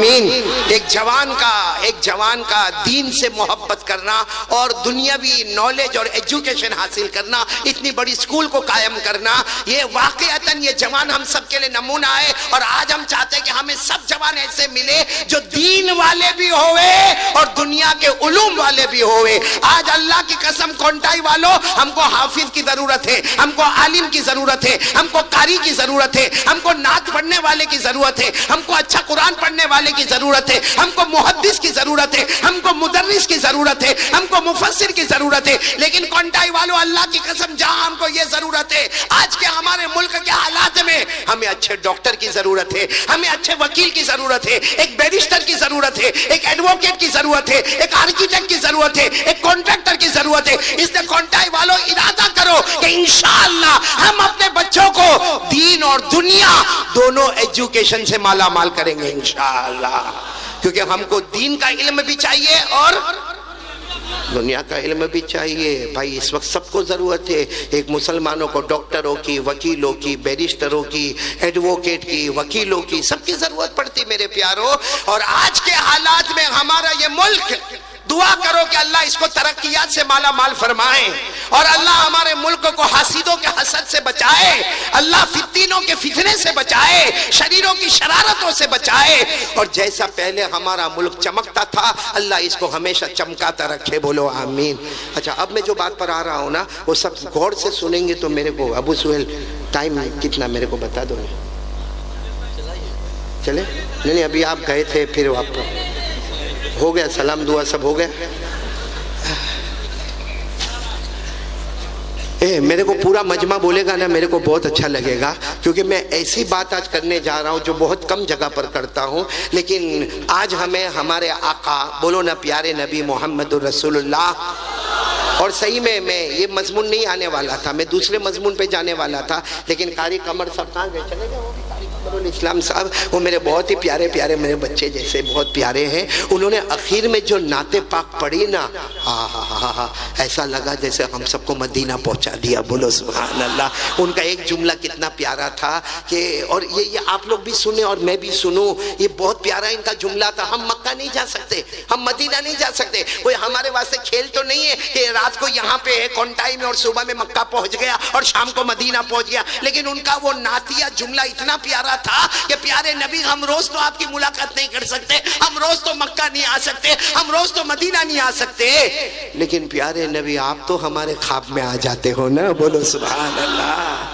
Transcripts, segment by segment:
ایک جوان کا دین سے محبت کرنا اور دنیاوی نالج اور ایجوکیشن حاصل کرنا، اتنی بڑی سکول کو قائم کرنا، یہ واقعتاً یہ جوان ہم سب کے لئے نمونہ ہے۔ اور آج ہم چاہتے ہیں کہ ہمیں سب جوان ایسے ملے جو دین والے بھی ہوئے اور دنیا کے علوم والے بھی ہوئے۔ آج اللہ کی قسم کونٹائی والوں، ہم کو حافظ کی ضرورت ہے، ہم کو عالم کی ضرورت ہے، ہم کو قاری کی ضرورت ہے، ہم کو نعت پڑھنے والے کی ضرورت ہے، ہم کو اچھا قرآن پڑھنے والے کی ضرورت ہے، ہم کو محدث کی ضرورت ہے، ہم کو مدرس کی ضرورت ہے، ہم کو مفسر کی ضرورت ہے۔ لیکن کونٹائی والوں، اللہ کی قسم جہاں ہم کو یہ ضرورت ہے، آج کے ہمارے ملک کے حالات میں ہمیں اچھے ڈاکٹر کی ضرورت ہے، ہمیں اچھے وکیل کی ضرورت ہے، ایک بیرسٹر کی ضرورت ہے، ایک ایڈوکیٹ کی ضرورت ہے، ایک آرکیٹیکٹ کی ضرورت ہے، ایک کانٹریکٹر کی ضرورت ہے۔ اس نے کونٹائی والوں ارادہ کرو کہ انشاءاللہ ہم اپنے بچوں کو دین اور دنیا دونوں ایجوکیشن سے مالا مال کریں گے انشاءاللہ، کیونکہ ہم کو دین کا علم بھی چاہیے اور دنیا کا علم بھی چاہیے۔ بھائی اس وقت سب کو ضرورت ہے، ایک مسلمانوں کو ڈاکٹروں کی، وکیلوں کی، بیرسٹروں کی، ایڈوکیٹ کی، وکیلوں کی، سب کی ضرورت پڑتی میرے پیاروں۔ اور آج کے حالات میں ہمارا یہ ملک، دعا کرو کہ اللہ اس کو ترقیات سے مالا مال فرمائے اور اللہ ہمارے ملک کو حاسدوں کے حسد سے بچائے، اللہ فتنوں کے فتنے سے بچائے، شریروں کی شرارتوں سے بچائے، اور جیسا پہلے ہمارا ملک چمکتا تھا اللہ اس کو ہمیشہ چمکاتا رکھے، بولو آمین۔ اچھا اب میں جو بات پر آ رہا ہوں نا وہ سب غور سے سنیں گے تو میرے کو ابو سہیل ٹائم کتنا میرے کو بتا دو۔ چلے نہیں ابھی آپ گئے تھے پھر آپ ہو گیا سلام دعا سب ہو گیا؟ میرے کو پورا مجمع بولے گا نا میرے کو بہت اچھا لگے گا، کیونکہ میں ایسی بات آج کرنے جا رہا ہوں جو بہت کم جگہ پر کرتا ہوں، لیکن آج ہمیں ہمارے آقا، بولو نا پیارے نبی محمد الرسول اللہ۔ اور صحیح میں یہ مضمون نہیں آنے والا تھا، میں دوسرے مضمون پہ جانے والا تھا، لیکن قاری قمر صاحب کہاں گئے؟ چلے گئے وہ بھی؟ قاری قمر الاسلام صاحب وہ میرے بہت ہی پیارے میرے بچے جیسے بہت پیارے ہیں، انہوں نے اخیر میں جو نعت پاک پڑھی نا، ایسا لگا جیسے ہم سب کو مدینہ پہنچا دیا، بولو سبحان اللہ۔ ان کا ایک جملہ کتنا پیارا تھا کہ، اور یہ آپ لوگ بھی سنیں اور میں بھی سنوں، یہ بہت پیارا ان کا جملہ تھا۔ ہم مکہ نہیں جا سکتے، ہم مدینہ نہیں جا سکتے، کوئی ہمارے واسطے کھیل تو نہیں ہے کہ رات کو یہاں پہ ہے کونٹائی میں اور صبح میں مکہ پہنچ گیا اور شام کو مدینہ پہنچ گیا، لیکن ان کا وہ نعتیہ جملہ اتنا پیارا تھا کہ پیارے نبی ہم روز تو آپ کی ملاقات نہیں کر سکتے، ہم روز تو مکہ نہیں آ سکتے، ہم روز تو مدینہ نہیں آ سکتے، لیکن پیارے نبی آپ تو ہمارے خواب میں آ جاتے ہو نا، بولو سبحان اللہ۔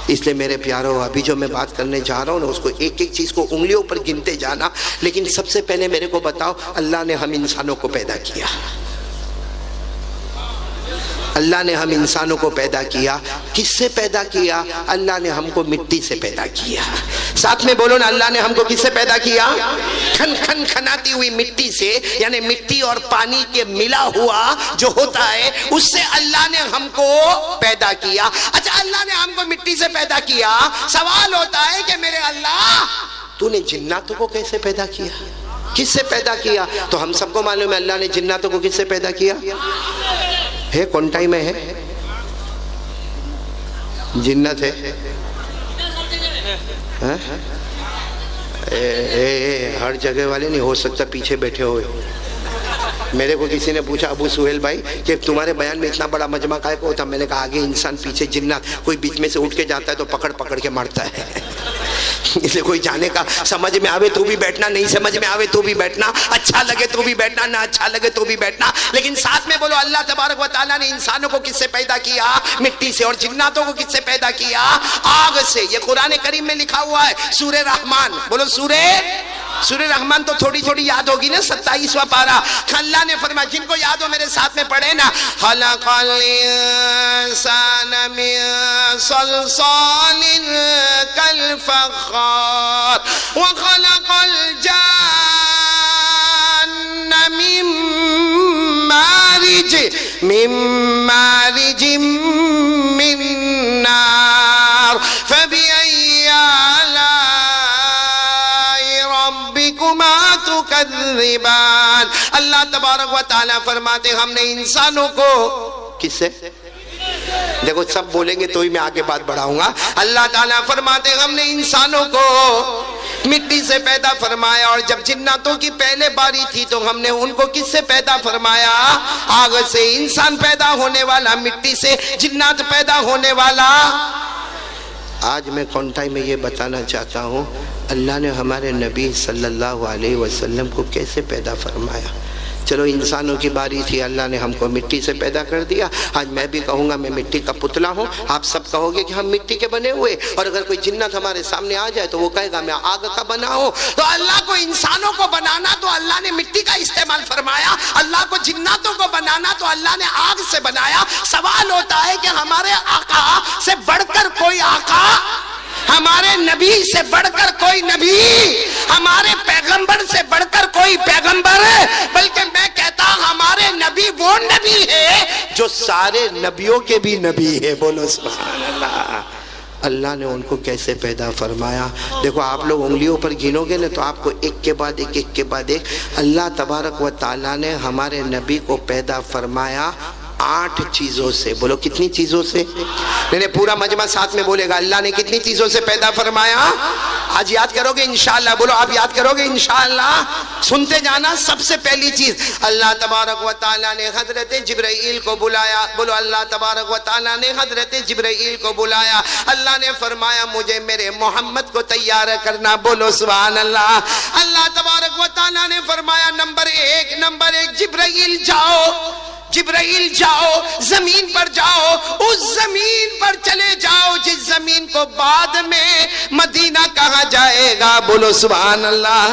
اس لئے میرے پیاروں ابھی جو میں بات کرنے جا رہا ہوں نا اس کو ایک ایک چیز کو انگلیوں پر گنتے جانا، لیکن سب سے پہلے میرے کو بتاؤ اللہ نے ہم انسانوں کو پیدا کیا، اللہ نے ہم انسانوں کو پیدا کیا، کس سے پیدا کیا؟ اللہ نے ہم کو مٹی سے پیدا کیا۔ ساتھ میں بولو نا، اللہ نے ہم کو کس سے پیدا کیا؟ کھن کھن کھناتی ہوئی مٹی سے، یعنی مٹی اور پانی کے ملا ہوا جو ہوتا ہے اس سے اللہ نے ہم کو پیدا کیا۔ اچھا اللہ نے ہم کو مٹی سے پیدا کیا، سوال ہوتا ہے کہ میرے اللہ تو نے جناتوں کو کیسے پیدا کیا، کس سے پیدا کیا؟ تو ہم سب کو معلوم ہے اللہ نے جناتوں کو کس سے پیدا کیا ہے؟ کونٹائی میں ہے جنت ہے، ہر جگہ والے نہیں ہو سکتا پیچھے بیٹھے ہوئے۔ میرے کو کسی نے پوچھا ابو سہیل بھائی کہ تمہارے بیان میں اتنا بڑا مجمع کائے کو ہوتا؟ میں نے کہا آگے انسان پیچھے جنات، کوئی بیچ میں سے اٹھ کے جاتا ہے تو پکڑ کے مارتا ہے، اس لیے کوئی جانے کا سمجھ میں آوے تو بھی بیٹھنا، نہیں سمجھ میں آوے تو بھی بیٹھنا، اچھا لگے تو بھی بیٹھنا، نہ اچھا لگے تو بھی بیٹھنا، لیکن ساتھ میں بولو اللہ تبارک و تعالیٰ نے انسانوں کو کس سے پیدا کیا؟ مٹی سے، اور جناتوں کو کس سے پیدا کیا؟ آگ سے۔ یہ قرآن کریم میں لکھا ہوا ہے سورہ رحمان، بولو سورہ رحمان تو تھوڑی یاد ہوگی نا، 27واں پارہ۔ اللہ نے فرمایا، جن کو یاد ہو میرے ساتھ میں پڑھے نا، خلق الانسان من صلصال کالفخار وخلق الجان من مارج من نار فبأي آلاء ربكما تكذبان۔ اللہ تبارک و تعالیٰ فرماتے ہم نے انسانوں کو کس سے؟ دیکھو سب بولیں گے تو ہی میں آگے بات بڑھاؤں گا۔ اللہ تعالیٰ فرماتے ہم نے انسانوں کو مٹی سے پیدا فرمایا، اور جب جناتوں کی پہلے باری تھی تو ہم نے ان کو کس سے پیدا فرمایا؟ آگ سے۔ انسان پیدا ہونے والا مٹی سے، جنات پیدا ہونے والا۔ آج میں کونٹائی میں یہ بتانا چاہتا ہوں اللہ نے ہمارے نبی صلی اللہ علیہ وسلم کو کیسے پیدا فرمایا۔ چلو انسانوں کی باری تھی، اللہ نے ہم کو مٹی سے پیدا کر دیا۔ آج میں بھی کہوں گا میں مٹی کا پتلا ہوں، آپ سب کہو گے کہ ہم مٹی کے بنے ہوئے، اور اگر کوئی جنت ہمارے سامنے آ جائے تو وہ کہے گا میں آگ کا بنا ہوں۔ تو اللہ کو انسانوں کو بنانا تو اللہ نے مٹی کا استعمال فرمایا، اللہ کو جناتوں کو بنانا تو اللہ نے آگ سے بنایا۔ سوال ہوتا ہے کہ ہمارے آقا سے بڑھ کر کوئی آقا، ہمارے نبی سے بڑھ کر کوئی نبی، ہمارے پیغمبر سے بڑھ کر کوئی پیغمبر، بلکہ میں کہتا ہمارے نبی وہ نبی ہے جو سارے نبیوں کے بھی نبی ہے۔ بولو سبحان اللہ۔ اللہ نے ان کو کیسے پیدا فرمایا؟ دیکھو آپ لوگ انگلیوں پر گنو گے نا تو آپ کو ایک کے بعد ایک، ایک کے بعد ایک۔ اللہ تبارک و تعالیٰ نے ہمارے نبی کو پیدا فرمایا 8 چیزوں سے۔ بولو کتنی چیزوں سے؟ نہیں پورا مجمع ساتھ میں بولے گا، اللہ نے کتنی چیزوں سے پیدا فرمایا؟ آج یاد کرو گے انشاءاللہ؟ بولو آپ یاد کرو گے انشاءاللہ؟ سنتے جانا۔ سب سے پہلی چیز اللہ تبارک و تعالیٰ نے حضرت جبرائیل کو بلایا۔ بولو اللہ تبارک و تعالیٰ نے حضرت جبرائیل کو بلایا۔ اللہ نے فرمایا مجھے میرے محمد کو تیار کرنا۔ بولو سبحان اللہ۔ اللہ تبارک و تعالیٰ نے فرمایا نمبر ایک جبرائیل جاؤ، جبرائیل جاؤ، زمین پر جاؤ، اس زمین پر چلے جاؤ جس زمین کو بعد میں مدینہ کہا جائے گا۔ بولو سبحان اللہ۔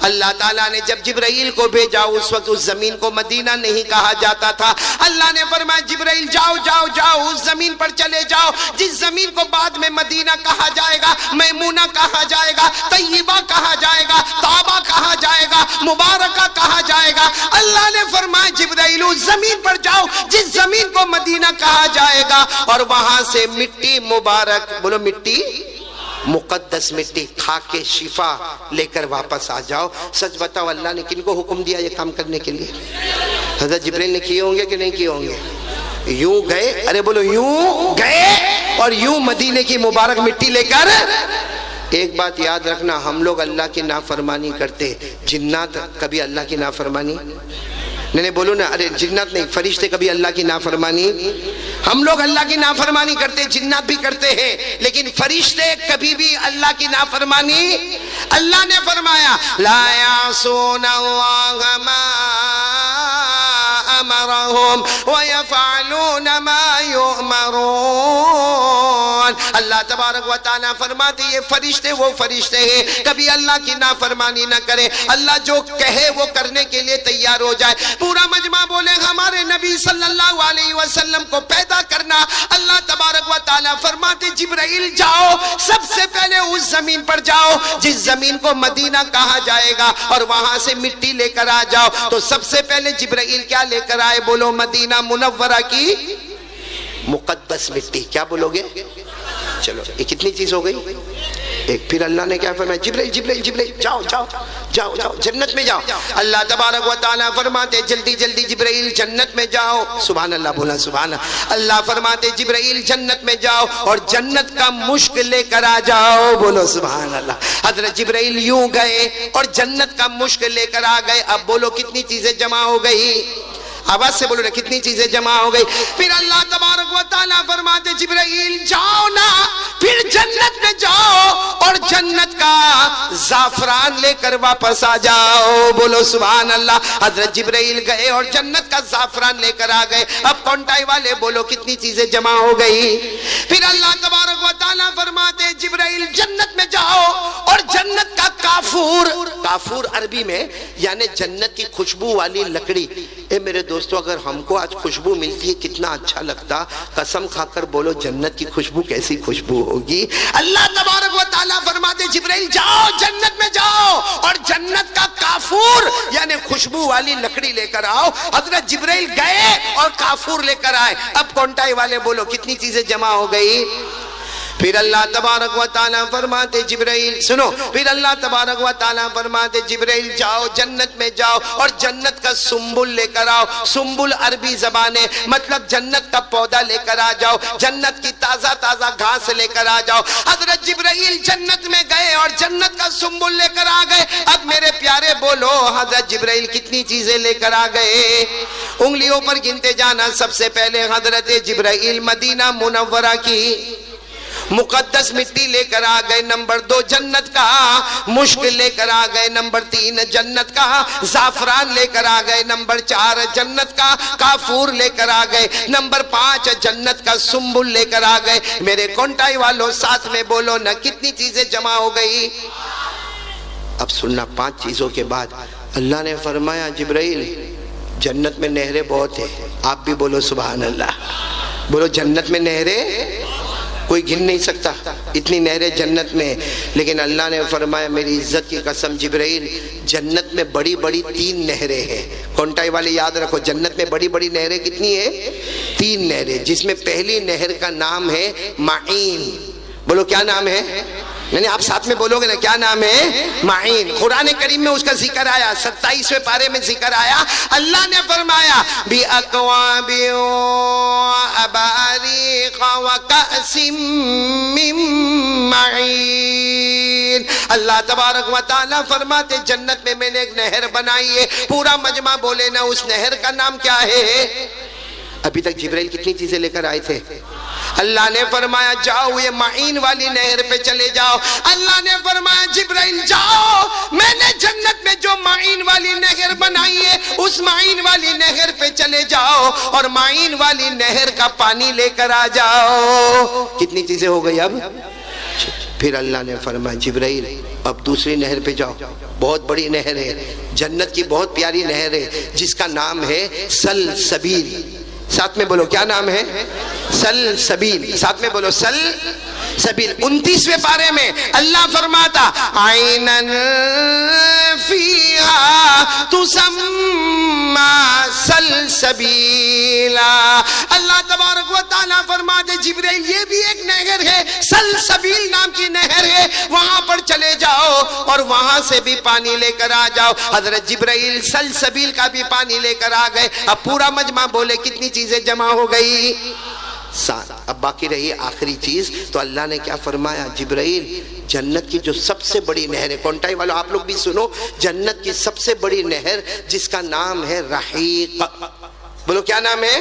اللہ تعالیٰ نے جب جبرائیل کو بھیجا اس وقت اس زمین کو مدینہ نہیں کہا جاتا تھا۔ اللہ نے فرمایا جبرائیل جاؤ جاؤ جاؤ، اس زمین پر چلے جاؤ جس زمین کو بعد میں مدینہ کہا جائے گا، میمونہ کہا جائے گا، طیبہ کہا جائے گا، طابہ کہا جائے گا، مبارکہ کہا جائے گا۔ اللہ نے فرمایا جبرائیل اس زمین پر جاؤ جس زمین کو مدینہ کہا جائے گا، اور وہاں سے مٹی مبارک، بولو مٹی مقدس، مٹی کھا کے شفا لے کر واپس آ جاؤ۔ سچ بتاؤ اللہ نے کن کو حکم دیا یہ کام کرنے کے لیے؟ حضرت جبرائیل نے کیے ہوں گے کہ نہیں کیے ہوں گے؟ یوں گئے، ارے بولو یوں گئے، اور یوں مدینے کی مبارک مٹی لے کر۔ ایک بات یاد رکھنا، ہم لوگ اللہ کی نافرمانی کرتے، جنات کبھی اللہ کی نافرمانی نہیں بولو نا، ارے جنات نہیں، فرشتے کبھی اللہ کی نافرمانی۔ ہم لوگ اللہ کی نافرمانی کرتے، جنات بھی کرتے ہیں، لیکن فرشتے کبھی بھی اللہ کی نافرمانی۔ اللہ نے فرمایا لا یعصون اللہ ما امرهم ويفعلون ما يؤمرون۔ اللہ تبارک و تعالیٰ فرماتے یہ فرشتے وہ فرشتے ہیں کبھی اللہ کی نافرمانی نہ کرے، اللہ جو کہے وہ کرنے کے لیے تیار ہو جائے۔ پورا مجمع بولے ہمارے نبی صلی اللہ علیہ وسلم کو پیدا کرنا، اللہ تبارک و تعالیٰ فرماتے جبرائیل جاؤ، سب سے پہلے اس زمین پر جاؤ جس زمین کو مدینہ کہا جائے گا، اور وہاں سے مٹی لے کر آ جاؤ۔ تو سب سے پہلے جبرائیل کیا لے کر آئے؟ بولو مدینہ منورہ کی مقدس مٹی۔ کیا بولو گے؟ چلو یہ کتنی چیز ہو گئی؟ ایک۔ پھر اللہ نے کیا فرمایا جبرائیل جبرائیل جبرائیل جاؤ جاؤ جاؤ جاؤ جنت میں جاؤ۔ اللہ تبارک و تعالیٰ فرماتے جلدی جلدی جبرائیل جنت میں جاؤ۔ سبحان اللہ بولا سبحان اللہ۔ اللہ فرماتے جبرائیل جنت میں جاؤ اور جنت کا مشک لے کر آ جاؤ۔ بولو سبحان اللہ۔ حضرت جبرائیل یوں گئے اور جنت کا مشک لے کر آ گئے۔ اب بولو کتنی چیزیں جمع ہو گئی؟ آواز سے بولو نا کتنی چیزیں جمع ہو گئی؟ پھر اللہ تبارک و تعالیٰ فرماتے جبرائیل جاؤ نا، پھر جنت میں جاؤ اور جنت کا زعفران لے کر واپس آ جاؤ۔ بولو سبحان اللہ۔ حضرت جبرائیل گئے اور جنت کا زعفران لے کر آ گئے۔ اب کونٹائی والے بولو کتنی چیزیں جمع ہو گئی؟ پھر اللہ تبارک و تعالیٰ فرماتے جبرائیل جنت میں جاؤ اور جنت کا کافور، کافور عربی میں یعنی جنت کی خوشبو والی لکڑی۔ اے میرے دوستو اگر ہم کو آج خوشبو ملتی ہے کتنا اچھا لگتا، قسم کھا کر بولو جنت کی خوشبو کیسی خوشبو ہوگی۔ اللہ تبارک و تعالیٰ فرماتے جبرائیل جاؤ جنت میں جاؤ اور جنت کا کافور یعنی خوشبو والی لکڑی لے کر آؤ۔ حضرت جبرائیل گئے اور کافور لے کر آئے۔ اب کونٹائی والے بولو کتنی چیزیں جمع ہو گئی؟ پھر اللہ تبارک و تعالیٰ فرماتے جبرائیل سنو، پھر اللہ تبارک و تعالیٰ فرماتے جبرائیل جاؤ جنت میں جاؤ اور جنت کا سنبل لے کر آؤ. سنبل عربی زبان ہے، مطلب جنت کا پودا لے کر آ جاؤ، جنت کی تازہ تازہ گھاس لے کر آ جاؤ. حضرت جبرائیل جنت میں گئے اور جنت کا سنبل لے کر آ گئے. اب میرے پیارے بولو حضرت جبرائیل کتنی چیزیں لے کر آ گئے؟ انگلیوں پر گنتے جانا. سب سے پہلے حضرت جبرائیل مدینہ منورہ کی مقدس مٹی لے کر آ گئے. نمبر 2 جنت کا مشک لے کر آ گئے. نمبر 3 جنت کا زعفران لے کر آ گئے. نمبر 4 جنت کا کافور لے کر آ گئے. نمبر 5 جنت کا سنبل لے کر آ گئے. میرے کونٹائی والوں ساتھ میں بولو نا کتنی چیزیں جمع ہو گئی؟ اب سننا 5 چیزوں کے بعد اللہ نے فرمایا جبرائیل جنت میں نہریں بہت ہیں. آپ بھی بولو سبحان اللہ. بولو جنت میں نہریں کوئی گن نہیں سکتا، اتنی نہریں جنت میں. لیکن اللہ نے فرمایا میری عزت کی قسم جبرائیل جنت میں بڑی بڑی 3 نہریں ہیں. کونٹائی والے یاد رکھو جنت میں بڑی بڑی نہریں کتنی ہیں؟ 3 نہریں، جس میں پہلی نہر کا نام ہے معین. بولو کیا نام ہے؟ یعنی آپ ساتھ میں بولو گے نا کیا نام ہے؟ معین. قرآن کریم میں اس کا ذکر آیا، 27ویں پارے میں ذکر آیا. اللہ نے فرمایا بِأَكْوَابٍ وَأَبَارِيقَ وَكَأْسٍ مِّن مَّعِينٍ. اللہ تبارک و تعالیٰ فرماتے جنت میں نے ایک نہر بنائی ہے. پورا مجمع بولے نا اس نہر کا نام کیا ہے؟ ابھی تک جبرائیل کتنی چیزیں لے کر آئے تھے؟ اللہ نے فرمایا جاؤ یہ معین والی نہر پہ چلے جاؤ. اللہ نے فرمایا جبرائیل جاؤ میں نے جنت میں جو معین والی نہر بنائی ہے اس معین والی نہر پہ چلے جاؤ اور معین والی نہر کا پانی لے کر آ جاؤ. کتنی چیزیں ہو گئی اب؟ پھر اللہ نے فرمایا جبرائیل اب دوسری نہر پہ جاؤ. بہت بڑی نہر ہے، جنت کی بہت پیاری نہر ہے جس کا نام ہے سلسبیل. ساتھ میں بولو کیا نام ہے؟ سلسبیل. ساتھ میں بولو سلسبیل. 29ویں پارے میں اللہ فرماتا عینن فیہا تسمی سلسبیلا. اللہ تبارک و تعالیٰ فرماتے جبرائیل یہ بھی ایک نہر ہے، سلسبیل نام کی نہر ہے، وہاں پر چلے جاؤ اور وہاں سے بھی پانی لے کر آ جاؤ. حضرت جبرائیل سلسبیل کا بھی پانی لے کر آ گئے. اب پورا مجمع بولے کتنی چیزیں جمع ہو گئی؟ 7. اب باقی رہی آخری چیز. تو اللہ نے کیا فرمایا جبرائیل جنت کی جو سب سے بڑی نہر ہے، کونٹائی والوں آپ لوگ بھی سنو، جنت کی سب سے بڑی نہر جس کا نام ہے رحیق. بولو کیا نام ہے؟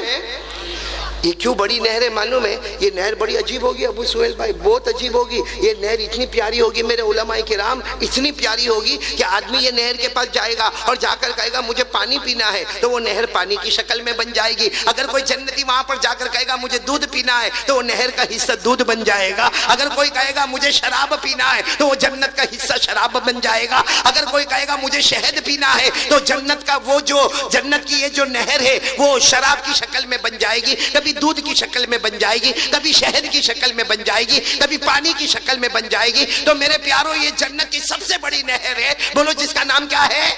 یہ کیوں بڑی نہر ہے معلوم ہے؟ یہ نہر بڑی عجیب ہوگی ابو سہیل بھائی، بہت عجیب ہوگی. یہ نہر اتنی پیاری ہوگی میرے علماء کرام، اتنی پیاری ہوگی کہ آدمی یہ نہر کے پاس جائے گا اور جا کر کہے گا مجھے پانی پینا ہے تو وہ نہر پانی کی شکل میں بن جائے گی. اگر کوئی جنتی وہاں پر جا کر کہے گا مجھے دودھ پینا ہے تو وہ نہر کا حصہ دودھ بن جائے گا. اگر کوئی کہے گا مجھے شراب پینا ہے تو وہ جنت کا حصہ شراب بن جائے گا. اگر کوئی کہے گا مجھے شہد پینا ہے تو جنت کا وہ جو جنت کی یہ جو نہر ہے وہ شراب کی شکل میں بن جائے گی. کبھی دودھ کی شکل میں بن جائے گی، کبھی شہد کی شکل میں بن جائے گی، کبھی پانی کی شکل میں بن جائے گی. تو میرے پیاروں یہ جنت کی سب سے بڑی نہر ہے. بولو جس کا نام کیا ہے؟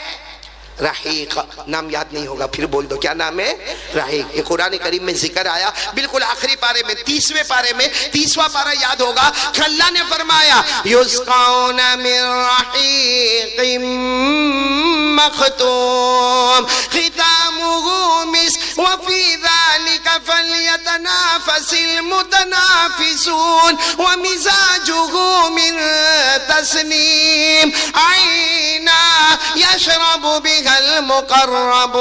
رحیق. نام یاد نہیں ہوگا پھر بول دو کیا نام ہے؟ رحیق. یہ قرآن کریم میں ذکر آیا بالکل آخری پارے میں 30ویں پارے میں. 30واں پارہ یاد ہوگا. اللہ نے فرمایا یسقون من رحیق مختوم ختامہ مسک وفی ذلک فلیتنافس المتنافسون ومزاجہ من تسنیم عینا یشرب بها المقربون.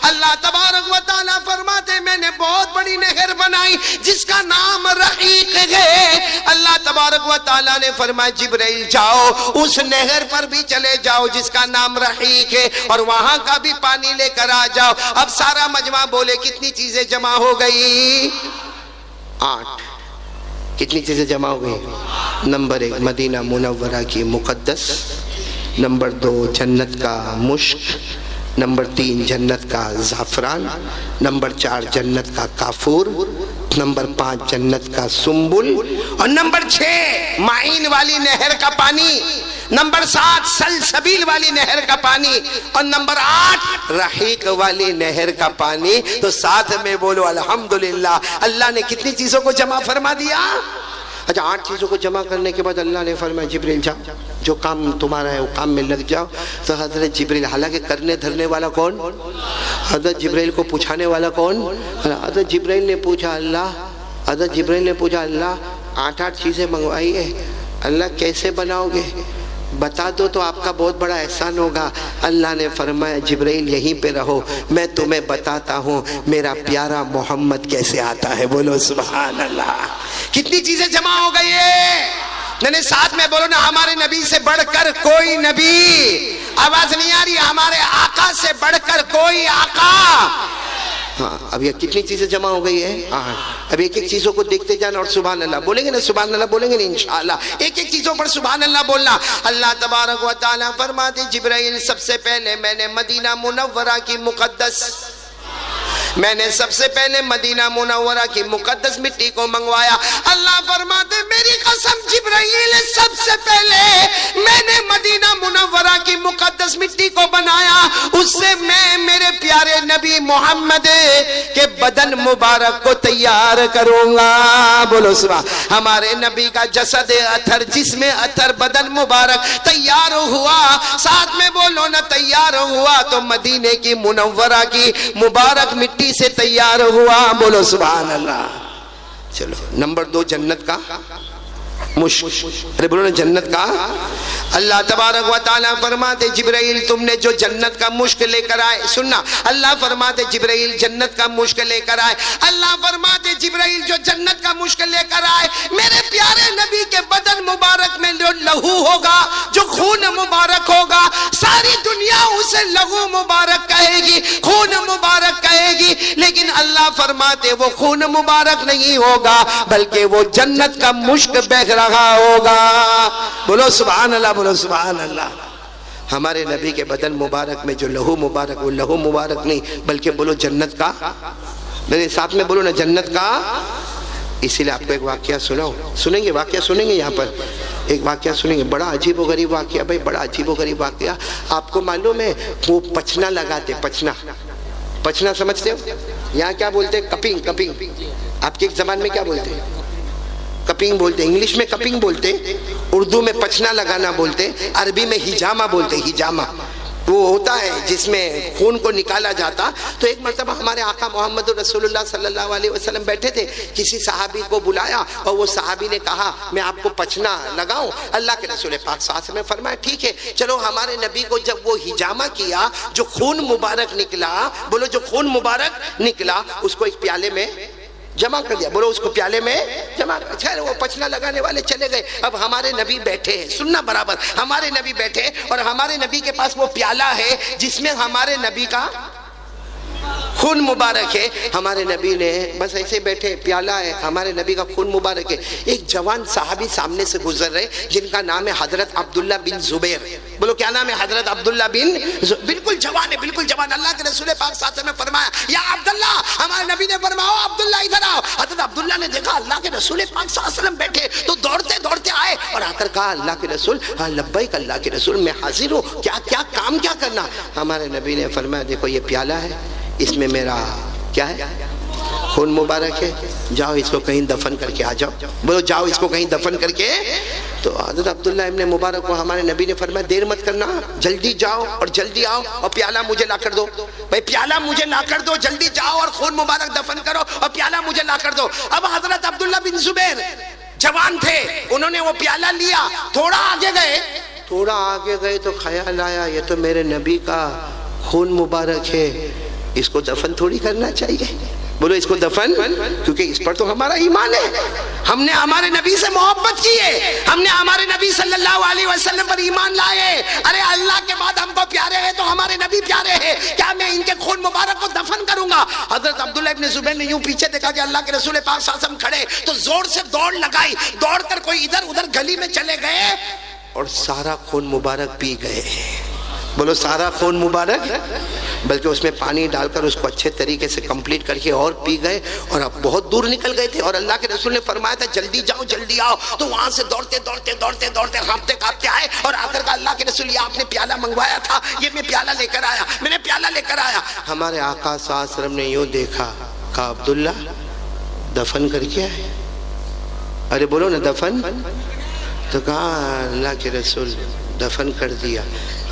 اللہ تبارک و تعالیٰ فرماتے میں نے بہت بڑی نہر بنائی جس کا نام رحیق ہے. اللہ تبارک و تعالیٰ نے فرمایا جبرائیل جاؤ اس نہر پر بھی چلے جاؤ جس کا نام رحیق ہے اور وہاں کا بھی پانی لے کر آ جاؤ. اب سارا مجمع بولے کتنی چیزیں جمع ہو گئی؟ 8. کتنی چیزیں جمع ہو گئی؟ نمبر 1 مدینہ منورہ کی مقدس. نمبر 2 جنت کا مشک. نمبر 3 جنت کا زعفران. نمبر 4 جنت کا کافور. نمبر 5 جنت کا سنبل. اور نمبر 6 معین والی نہر کا پانی. نمبر 7 سلسبیل والی نہر کا پانی، اور نمبر 8 رحیق والی نہر کا پانی. تو ساتھ میں بولو الحمدللہ. اللہ نے کتنی چیزوں کو جمع فرما دیا؟ اچھا 8 چیزوں کو جمع کرنے کے بعد اللہ نے فرمایا جبریل جاؤ، جو کام تمہارا ہے وہ کام میں لگ جاؤ. تو حضرت جبریل، حالانکہ کرنے دھرنے والا کون؟ حضرت جبریل کو پوچھانے والا کون؟ حضرت جبریل نے پوچھا اللہ 8 چیزیں منگوائی ہے، اللہ کیسے بناؤ گے؟ بتا دو تو آپ کا بہت بڑا احسان ہوگا. اللہ نے فرمایا جبرائیل یہیں پہ رہو، میں تمہیں بتاتا ہوں میرا پیارا محمد کیسے آتا ہے. بولو سبحان اللہ. کتنی چیزیں جمع ہو گئی ہے. ساتھ میں بولو نا، ہمارے نبی سے بڑھ کر کوئی نبی. آواز نہیں آ رہی؟ ہمارے آقا سے بڑھ کر کوئی آقا. ہاں اب یہ کتنی چیزیں جمع ہو گئی ہے. اب ایک ایک چیزوں کو دیکھتے جانا اور سبحان اللہ بولیں گے نا، سبحان اللہ بولیں گے نا انشاءاللہ. ایک ایک چیزوں پر سبحان اللہ بولنا. اللہ تبارک و تعالیٰ فرماتے جبرائیل سب سے پہلے میں نے مدینہ منورہ کی مقدس مٹی کو منگوایا. اللہ فرماتے میری قسم جبرائیل سب سے پہلے میں نے مدینہ منورہ کی مقدس مٹی کو بنایا، اس سے میں میرے پیارے نبی محمد کے بدن مبارک کو تیار کروں گا. بولو سبحان. ہمارے نبی کا جسد اطہر، جسم اطہر، بدن مبارک تیار ہوا. ساتھ میں بولو نا، تیار ہوا تو مدینے کی منورہ کی مبارک مٹی سے تیار ہوا. بولو سبحان اللہ. چلو نمبر 2 جنت کا مشک. ارے بولو نا جنت کا. اللہ تبارک و تعالیٰ فرماتے جبرائیل تم نے جو جنت کا مشک لے کر آئے، سننا، اللہ فرماتے جبرائیل جنت کا مشک لے کر آئے. اللہ فرماتے جبرائیل جو جنت کا مشک لے کر آئے، میرے پیارے نبی کے بدن مبارک میں جو لہو ہوگا، جو خون مبارک ہوگا، ساری دنیا اسے لہو مبارک کہے گی، خون مبارک کہے گی. لیکن اللہ فرماتے وہ خون مبارک نہیں ہوگا، بلکہ وہ جنت کا مشک بہہ رہا ہوگا. بولو سبحان اللہ، بولو سبحان اللہ. ہمارے نبی کے بدن مبارک میں جو لہو مبارک، وہ لہو مبارک نہیں بلکہ بولو جنت کا. میرے ساتھ میں بولو نا جنت کا. اسی لئے آپ کو ایک واقعہ سنیں گے، واقعہ سنیں گے. یہاں پر ایک واقعہ سنیں گے، بڑا عجیب و غریب واقعہ. بھائی بڑا عجیب و غریب واقعہ. آپ کو معلوم ہے وہ پچنا لگاتے، پچنا سمجھتے ہو؟ یہاں کیا بولتے ہیں؟ کپنگ. آپ کی ایک زبان میں کیا بولتے ہیں؟ کپنگ بولتے. انگلش میں کپنگ بولتے، اردو میں پچنا لگانا بولتے، عربی میں ہجامہ بولتے. ہجامہ وہ ہوتا ہے جس میں خون کو نکالا جاتا. تو ایک مرتبہ ہمارے آقا محمد رسول اللہ صلی اللہ علیہ وسلم بیٹھے تھے، کسی صحابی کو بلایا اور وہ صحابی نے کہا میں آپ کو پچنا لگاؤں. اللہ کے رسول پاک صلی اللہ علیہ وسلم نے فرمایا ٹھیک ہے چلو. ہمارے نبی کو جب وہ ہجامہ کیا، جو خون مبارک نکلا، بولو جو خون مبارک نکلا، اس کو ایک پیالے میں جمع کر دیا. بولو اس کو پیالے میں جمع کر. خیر وہ پچنا لگانے والے چلے گئے. اب ہمارے نبی بیٹھے ہیں، سننا برابر، ہمارے نبی بیٹھے اور ہمارے نبی کے پاس وہ پیالہ ہے جس میں ہمارے نبی کا خون مبارک ہے. ہمارے نبی نے بس ایسے بیٹھے، پیالہ ہے، ہمارے نبی کا خون مبارک ہے. ایک جوان صحابی سامنے سے گزر رہے جن کا نام ہے حضرت عبداللہ بن زبیر. بولو کیا نام ہے؟ حضرت عبداللہ بن بالکل جوان ہے، بالکل جوان. اللہ کے رسول پاک صلی اللہ علیہ وسلم نے فرمایا یا عبداللہ. ہمارے نبی نے فرمایا عبداللہ ادھر آؤ. حضرت عبداللہ نے دیکھا اللہ کے رسول پاک صلی اللہ علیہ وسلم بیٹھے تو دوڑتے آئے اور آ کر کہا اللہ کے رسول، ہاں لبیک اللہ کے رسول، میں حاضر ہوں، کیا کام کیا کرنا. ہمارے نبی نے فرمایا دیکھو یہ پیالہ ہے، اس میں میرا کیا ہے؟ خون مبارک ہے. جاؤ اس کو کہیں دفن کر کے آ جاؤ. بولو جاؤ اس کو کہیں دفن کر کے. تو حضرت عبداللہ ابن مبارک کو ہمارے نبی نے فرمایا دیر مت کرنا، جلدی جاؤ اور جلدی آؤ اور پیالہ مجھے لا کر دو. بھائی پیالہ مجھے لا کر دو، جلدی جاؤ اور خون مبارک دفن کرو اور پیالہ مجھے لا کر دو. اب حضرت عبداللہ بن زبیر جوان تھے، انہوں نے وہ پیالہ لیا. تھوڑا آگے گئے تو خیال آیا یہ تو میرے نبی کا خون مبارک ہے، اس کو دفن تھوڑی کرنا چاہیے. بولو اس کو دفن، کیونکہ اس پر تو ہمارا ایمان ہے، ہم نے ہمارے نبی سے محبت کی ہے، ہم نے ہمارے نبی صلی اللہ علیہ وسلم پر ایمان لائے. ارے اللہ کے بعد ہم کو پیارے ہیں تو ہمارے نبی پیارے ہیں، کیا میں ان کے خون مبارک کو دفن کروں گا؟ حضرت عبداللہ ابن زبیر نے یوں پیچھے دیکھا کہ اللہ کے رسول پاک صلی اللہ علیہ وسلم کھڑے، تو زور سے دوڑ لگائی. دوڑ کر کوئی ادھر ادھر گلی میں چلے گئے اور سارا خون مبارک پی گئے. بولو سارا خون مبارک، بلکہ اس میں پانی ڈال کر اس کو اچھے طریقے سے کمپلیٹ کر کے اور پی گئے، اور اب بہت دور نکل گئے تھے، اور اللہ کے رسول نے فرمایا تھا جلدی جاؤ جلدی آؤ، تو وہاں سے دوڑتے دوڑتے دوڑتے دوڑتے ہانپتے کانپتے آئے، اور آخر کا اللہ کے رسول یہ آپ نے پیالہ منگوایا تھا، یہ میں پیالہ لے کر آیا، میں نے پیالہ لے کر آیا۔ ہمارے آقا صلی اللہ علیہ وسلم نے یوں دیکھا، کہا عبداللہ دفن کر کے آئے؟ ارے بولو نا دفن، تو کہا اللہ کے رسول دفن کر دیا۔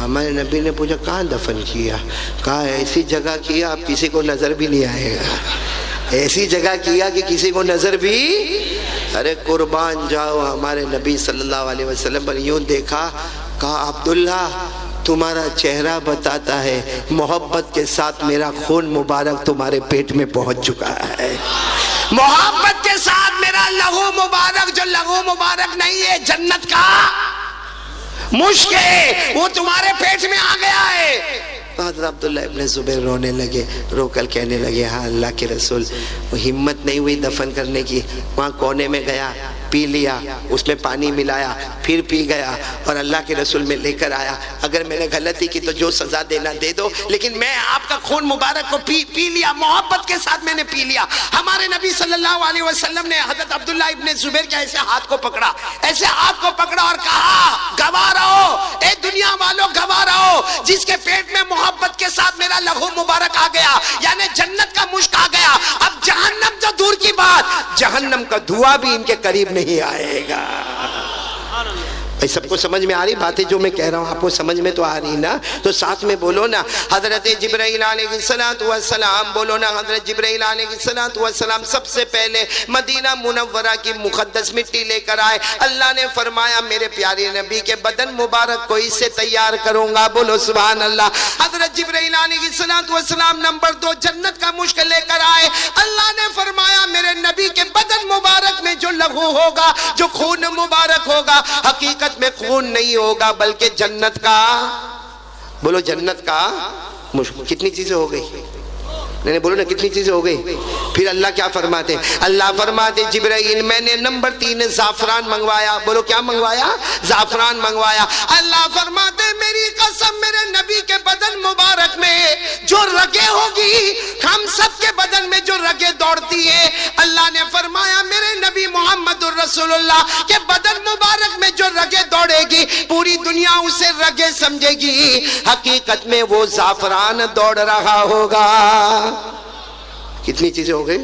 ہمارے نبی نے پوچھا کہاں دفن کیا؟ کہا ایسی جگہ کیا اب کسی کو نظر بھی نہیں آئے گا، ایسی جگہ کیا کہ کسی کو نظر بھی، ارے قربان جاؤ ہمارے نبی صلی اللہ علیہ وسلم پر یوں دیکھا، کہا عبداللہ تمہارا چہرہ بتاتا ہے محبت کے ساتھ میرا خون مبارک تمہارے پیٹ میں پہنچ چکا ہے، محبت کے ساتھ میرا لہو مبارک، جو لہو مبارک نہیں ہے جنت کا مشک ہے، وہ تمہارے پیٹ میں آ گیا ہے۔ تو حضرت عبداللہ ابن زبیر رونے لگے، رو کر کہنے لگے ہاں اللہ کے رسول، وہ ہمت نہیں ہوئی دفن کرنے کی، وہاں کونے میں گیا، پی لیا، اس میں پانی ملایا، پھر پی گیا، اور اللہ کے رسول میں لے کر آیا، اگر میں نے غلطی کی تو جو سزا دینا دے دو، لیکن میں آپ کا خون مبارک کو پی لیا، محبت کے ساتھ میں نے پی لیا۔ ہمارے نبی صلی اللہ علیہ وسلم نے حضرت عبداللہ ابن زبیر کے ایسے ہاتھ کو پکڑا، ایسے ہاتھ کو پکڑا اور کہا گواہ رہو اے دنیا والوں، گواہ رہو جس کے پیٹ میں محبت کے ساتھ میرا لہو مبارک آ گیا، یعنی جنت کا مشک آ گیا، اب جہنم تو دور کی بات، جہنم کا دھواں بھی ان کے قریب نہیں آئے گا۔ سب کو سمجھ میں آ رہی باتیں جو میں کہہ رہا ہوں؟ آپ کو سمجھ میں تو آ رہی نا؟ تو ساتھ میں بولو نا حضرت جبرائیل علیہ السلام، بولو نا حضرت جبرائیل علیہ السلام سب سے پہلے مدینہ منورہ کی مقدس مٹی لے کر آئے۔ اللہ نے فرمایا میرے پیارے نبی کے بدن مبارک کو اس سے تیار کروں گا، بولو سبحان اللہ۔ حضرت جبرائیل علیہ السلام نمبر 2 جنت کا مشک لے کر آئے۔ اللہ نے فرمایا میرے نبی کے بدن مبارک میں جو لہو ہوگا، جو خون مبارک ہوگا، حقیقت میں خون نہیں ہوگا بلکہ جنت کا، بولو جنت کا مشک۔ کتنی چیزیں ہو گئی؟ نہیں بولو نا کتنی چیزیں ہو گئی؟ پھر اللہ کیا فرماتے؟ اللہ فرماتے جبرائیل میں نے نمبر 3 زعفران منگوایا، بولو کیا منگوایا؟ زعفران منگوایا۔ اللہ فرماتے میری قسم میرے نبی کے بدن مبارک میں جو رگیں ہوگی، ہم سب کے بدن میں جو رگیں دوڑتی ہے، اللہ نے فرمایا میرے نبی محمد الرسول اللہ کے بدن مبارک میں جو رگیں دوڑے گی پوری دنیا اسے رگیں سمجھے گی، حقیقت میں وہ زعفران دوڑ رہا ہوگا۔ کتنی چیزیں ہو گئی؟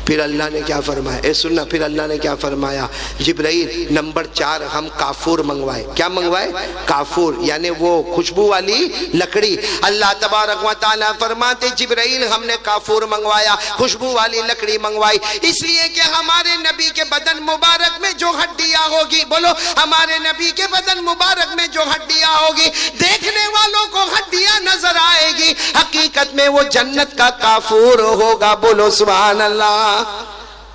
پھر اللہ نے کیا فرمایا؟ اے سننا، پھر اللہ نے کیا فرمایا؟ جبرائیل نمبر 4 ہم کافور منگوائے۔ کیا منگوائے؟ کافور، یعنی وہ خوشبو والی لکڑی۔ اللہ تبارک و تعالیٰ فرماتے جبرائیل ہم نے کافور منگوایا، خوشبو والی لکڑی منگوائی، اس لیے کہ ہمارے نبی کے بدن مبارک میں جو ہڈیاں ہوگی، بولو ہمارے نبی کے بدن مبارک میں جو ہڈیاں ہوگی، دیکھنے والوں کو ہڈیاں نظر آئے گی، حقیقت میں وہ جنت کا کافور ہوگا، بولو سبحان اللہ۔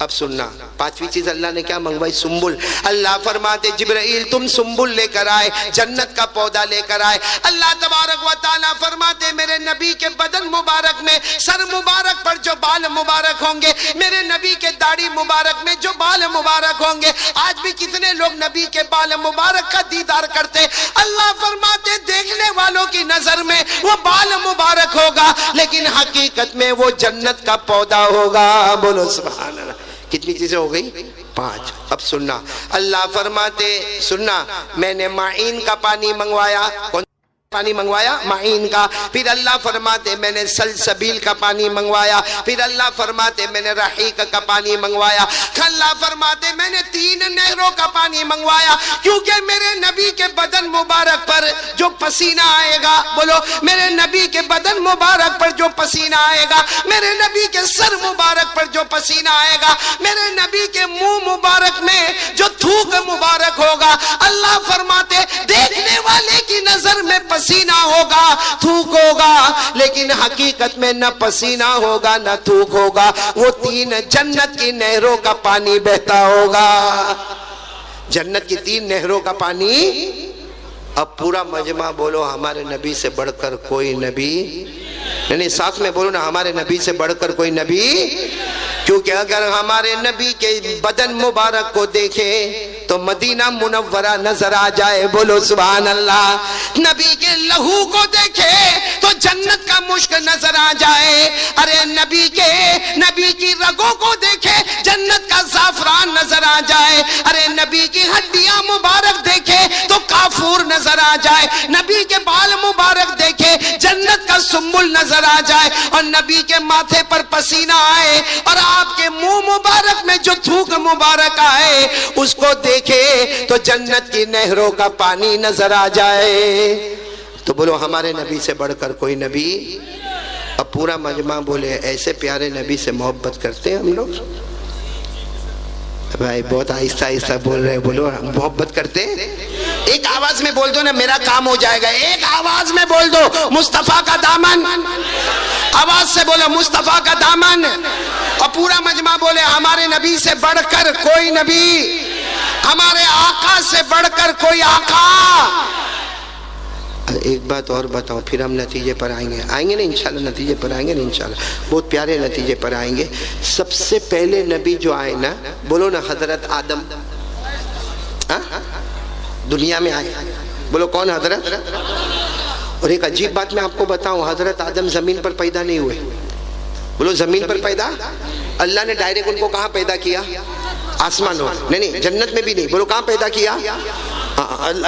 اب سننا 5ویں چیز اللہ نے کیا منگوائی؟ سنبل۔ اللہ فرماتے جبرائیل تم سنبل لے کر آئے، جنت کا پودا لے کر آئے۔ اللہ تبارک و تعالیٰ فرماتے میرے نبی کے بدن مبارک میں سر مبارک پر جو بال مبارک ہوں گے، میرے نبی کے داڑھی مبارک میں جو بال مبارک ہوں گے، آج بھی کتنے لوگ نبی کے بال مبارک کا دیدار کرتے، اللہ فرماتے دیکھنے والوں کی نظر میں وہ بال مبارک ہوگا لیکن حقیقت میں وہ جنت کا پودا ہوگا، بولو سبحان اللہ۔ کتنی چیزیں ہو گئی؟ 5۔ اب سننا، اللہ فرماتے سننا میں نے معین کا پانی منگوایا۔ کون پانی منگوایا؟ معین کا۔ پھر اللہ فرماتے میں نے سلسبیل کا پانی منگوایا۔ پھر اللہ فرماتے میں نے رحیق کا پانی منگوایا۔ اللہ فرماتے میں نے 3 نہروں کا پانی منگوایا، کیونکہ میرے نبی کے بدن مبارک پر جو پسینہ آئے گا، بولو میرے نبی کے بدن مبارک پر جو پسینہ آئے گا، میرے نبی کے سر مبارک پر جو پسینہ آئے گا، میرے نبی کے منہ مبارک میں جو تھوک مبارک ہوگا، اللہ فرماتے دیکھنے والے کی نظر میں پسینہ ہوگا، تھوک ہوگا، لیکن حقیقت میں نہ پسینہ ہوگا نہ تھوک ہوگا، وہ 3 جنت کی نہروں کا پانی بہتا ہوگا، جنت کی 3 نہروں کا پانی۔ اب پورا مجمع بولو ہمارے نبی سے بڑھ کر کوئی نبی نہیں، ساتھ میں بولو نا ہمارے نبی سے بڑھ کر کوئی نبی، کیونکہ اگر ہمارے نبی کے بدن مبارک کو دیکھیں تو مدینہ منورہ نظر آ جائے، بولو سبحان اللہ۔ نبی کے لہو کو دیکھے تو جنت کا مشک نظر آ جائے، ارے نبی کی رگوں کو دیکھے جنت کا زعفران نظر آ جائے، ارے نبی کی ہڈیاں مبارک دیکھے تو کافور نظر آ جائے، نبی کے بال مبارک دیکھے جنت کا سنبل نظر آ جائے، اور نبی کے ماتھے پر پسینہ آئے اور آپ کے منہ مبارک میں جو تھوک مبارک آئے اس کو دیکھے تو جنت کی نہروں کا پانی نظر آ جائے۔ تو بولو ہمارے نبی سے بڑھ کر کوئی نبی؟ اب پورا مجمع بولے ایسے پیارے نبی سے محبت کرتے ہیں ہم لوگ؟ بھائی بہت آہستہ آہستہ بول رہے، بولو محبت کرتے ہیں؟ ایک آواز میں بول دو نا، میرا کام ہو جائے گا، ایک آواز میں بول دو مصطفیٰ کا دامن، آواز سے بولو مصطفیٰ کا دامن، اور پورا مجمع بولے ہمارے نبی سے بڑھ کر کوئی نبی، ہمارے آقا سے بڑھ کر کوئی آقا۔ ایک بات اور بتاؤں پھر ہم نتیجے پر آئیں گے نا انشاءاللہ، نتیجے پر آئیں گے نا انشاءاللہ، بہت پیارے نتیجے پر آئیں گے۔ سب سے پہلے نبی جو آئے نا، بولو نا حضرت آدم، دنیا میں آئے، بولو کون؟ حضرت۔ اور ایک عجیب بات میں آپ کو بتاؤں، حضرت آدم زمین پر پیدا نہیں ہوئے، بولو زمین پر پیدا، اللہ نے ڈائریکٹ ان کو کہاں پیدا کیا؟ آسمانوں، نہیں جنت میں بھی نہیں، بولو کہاں پیدا کیا؟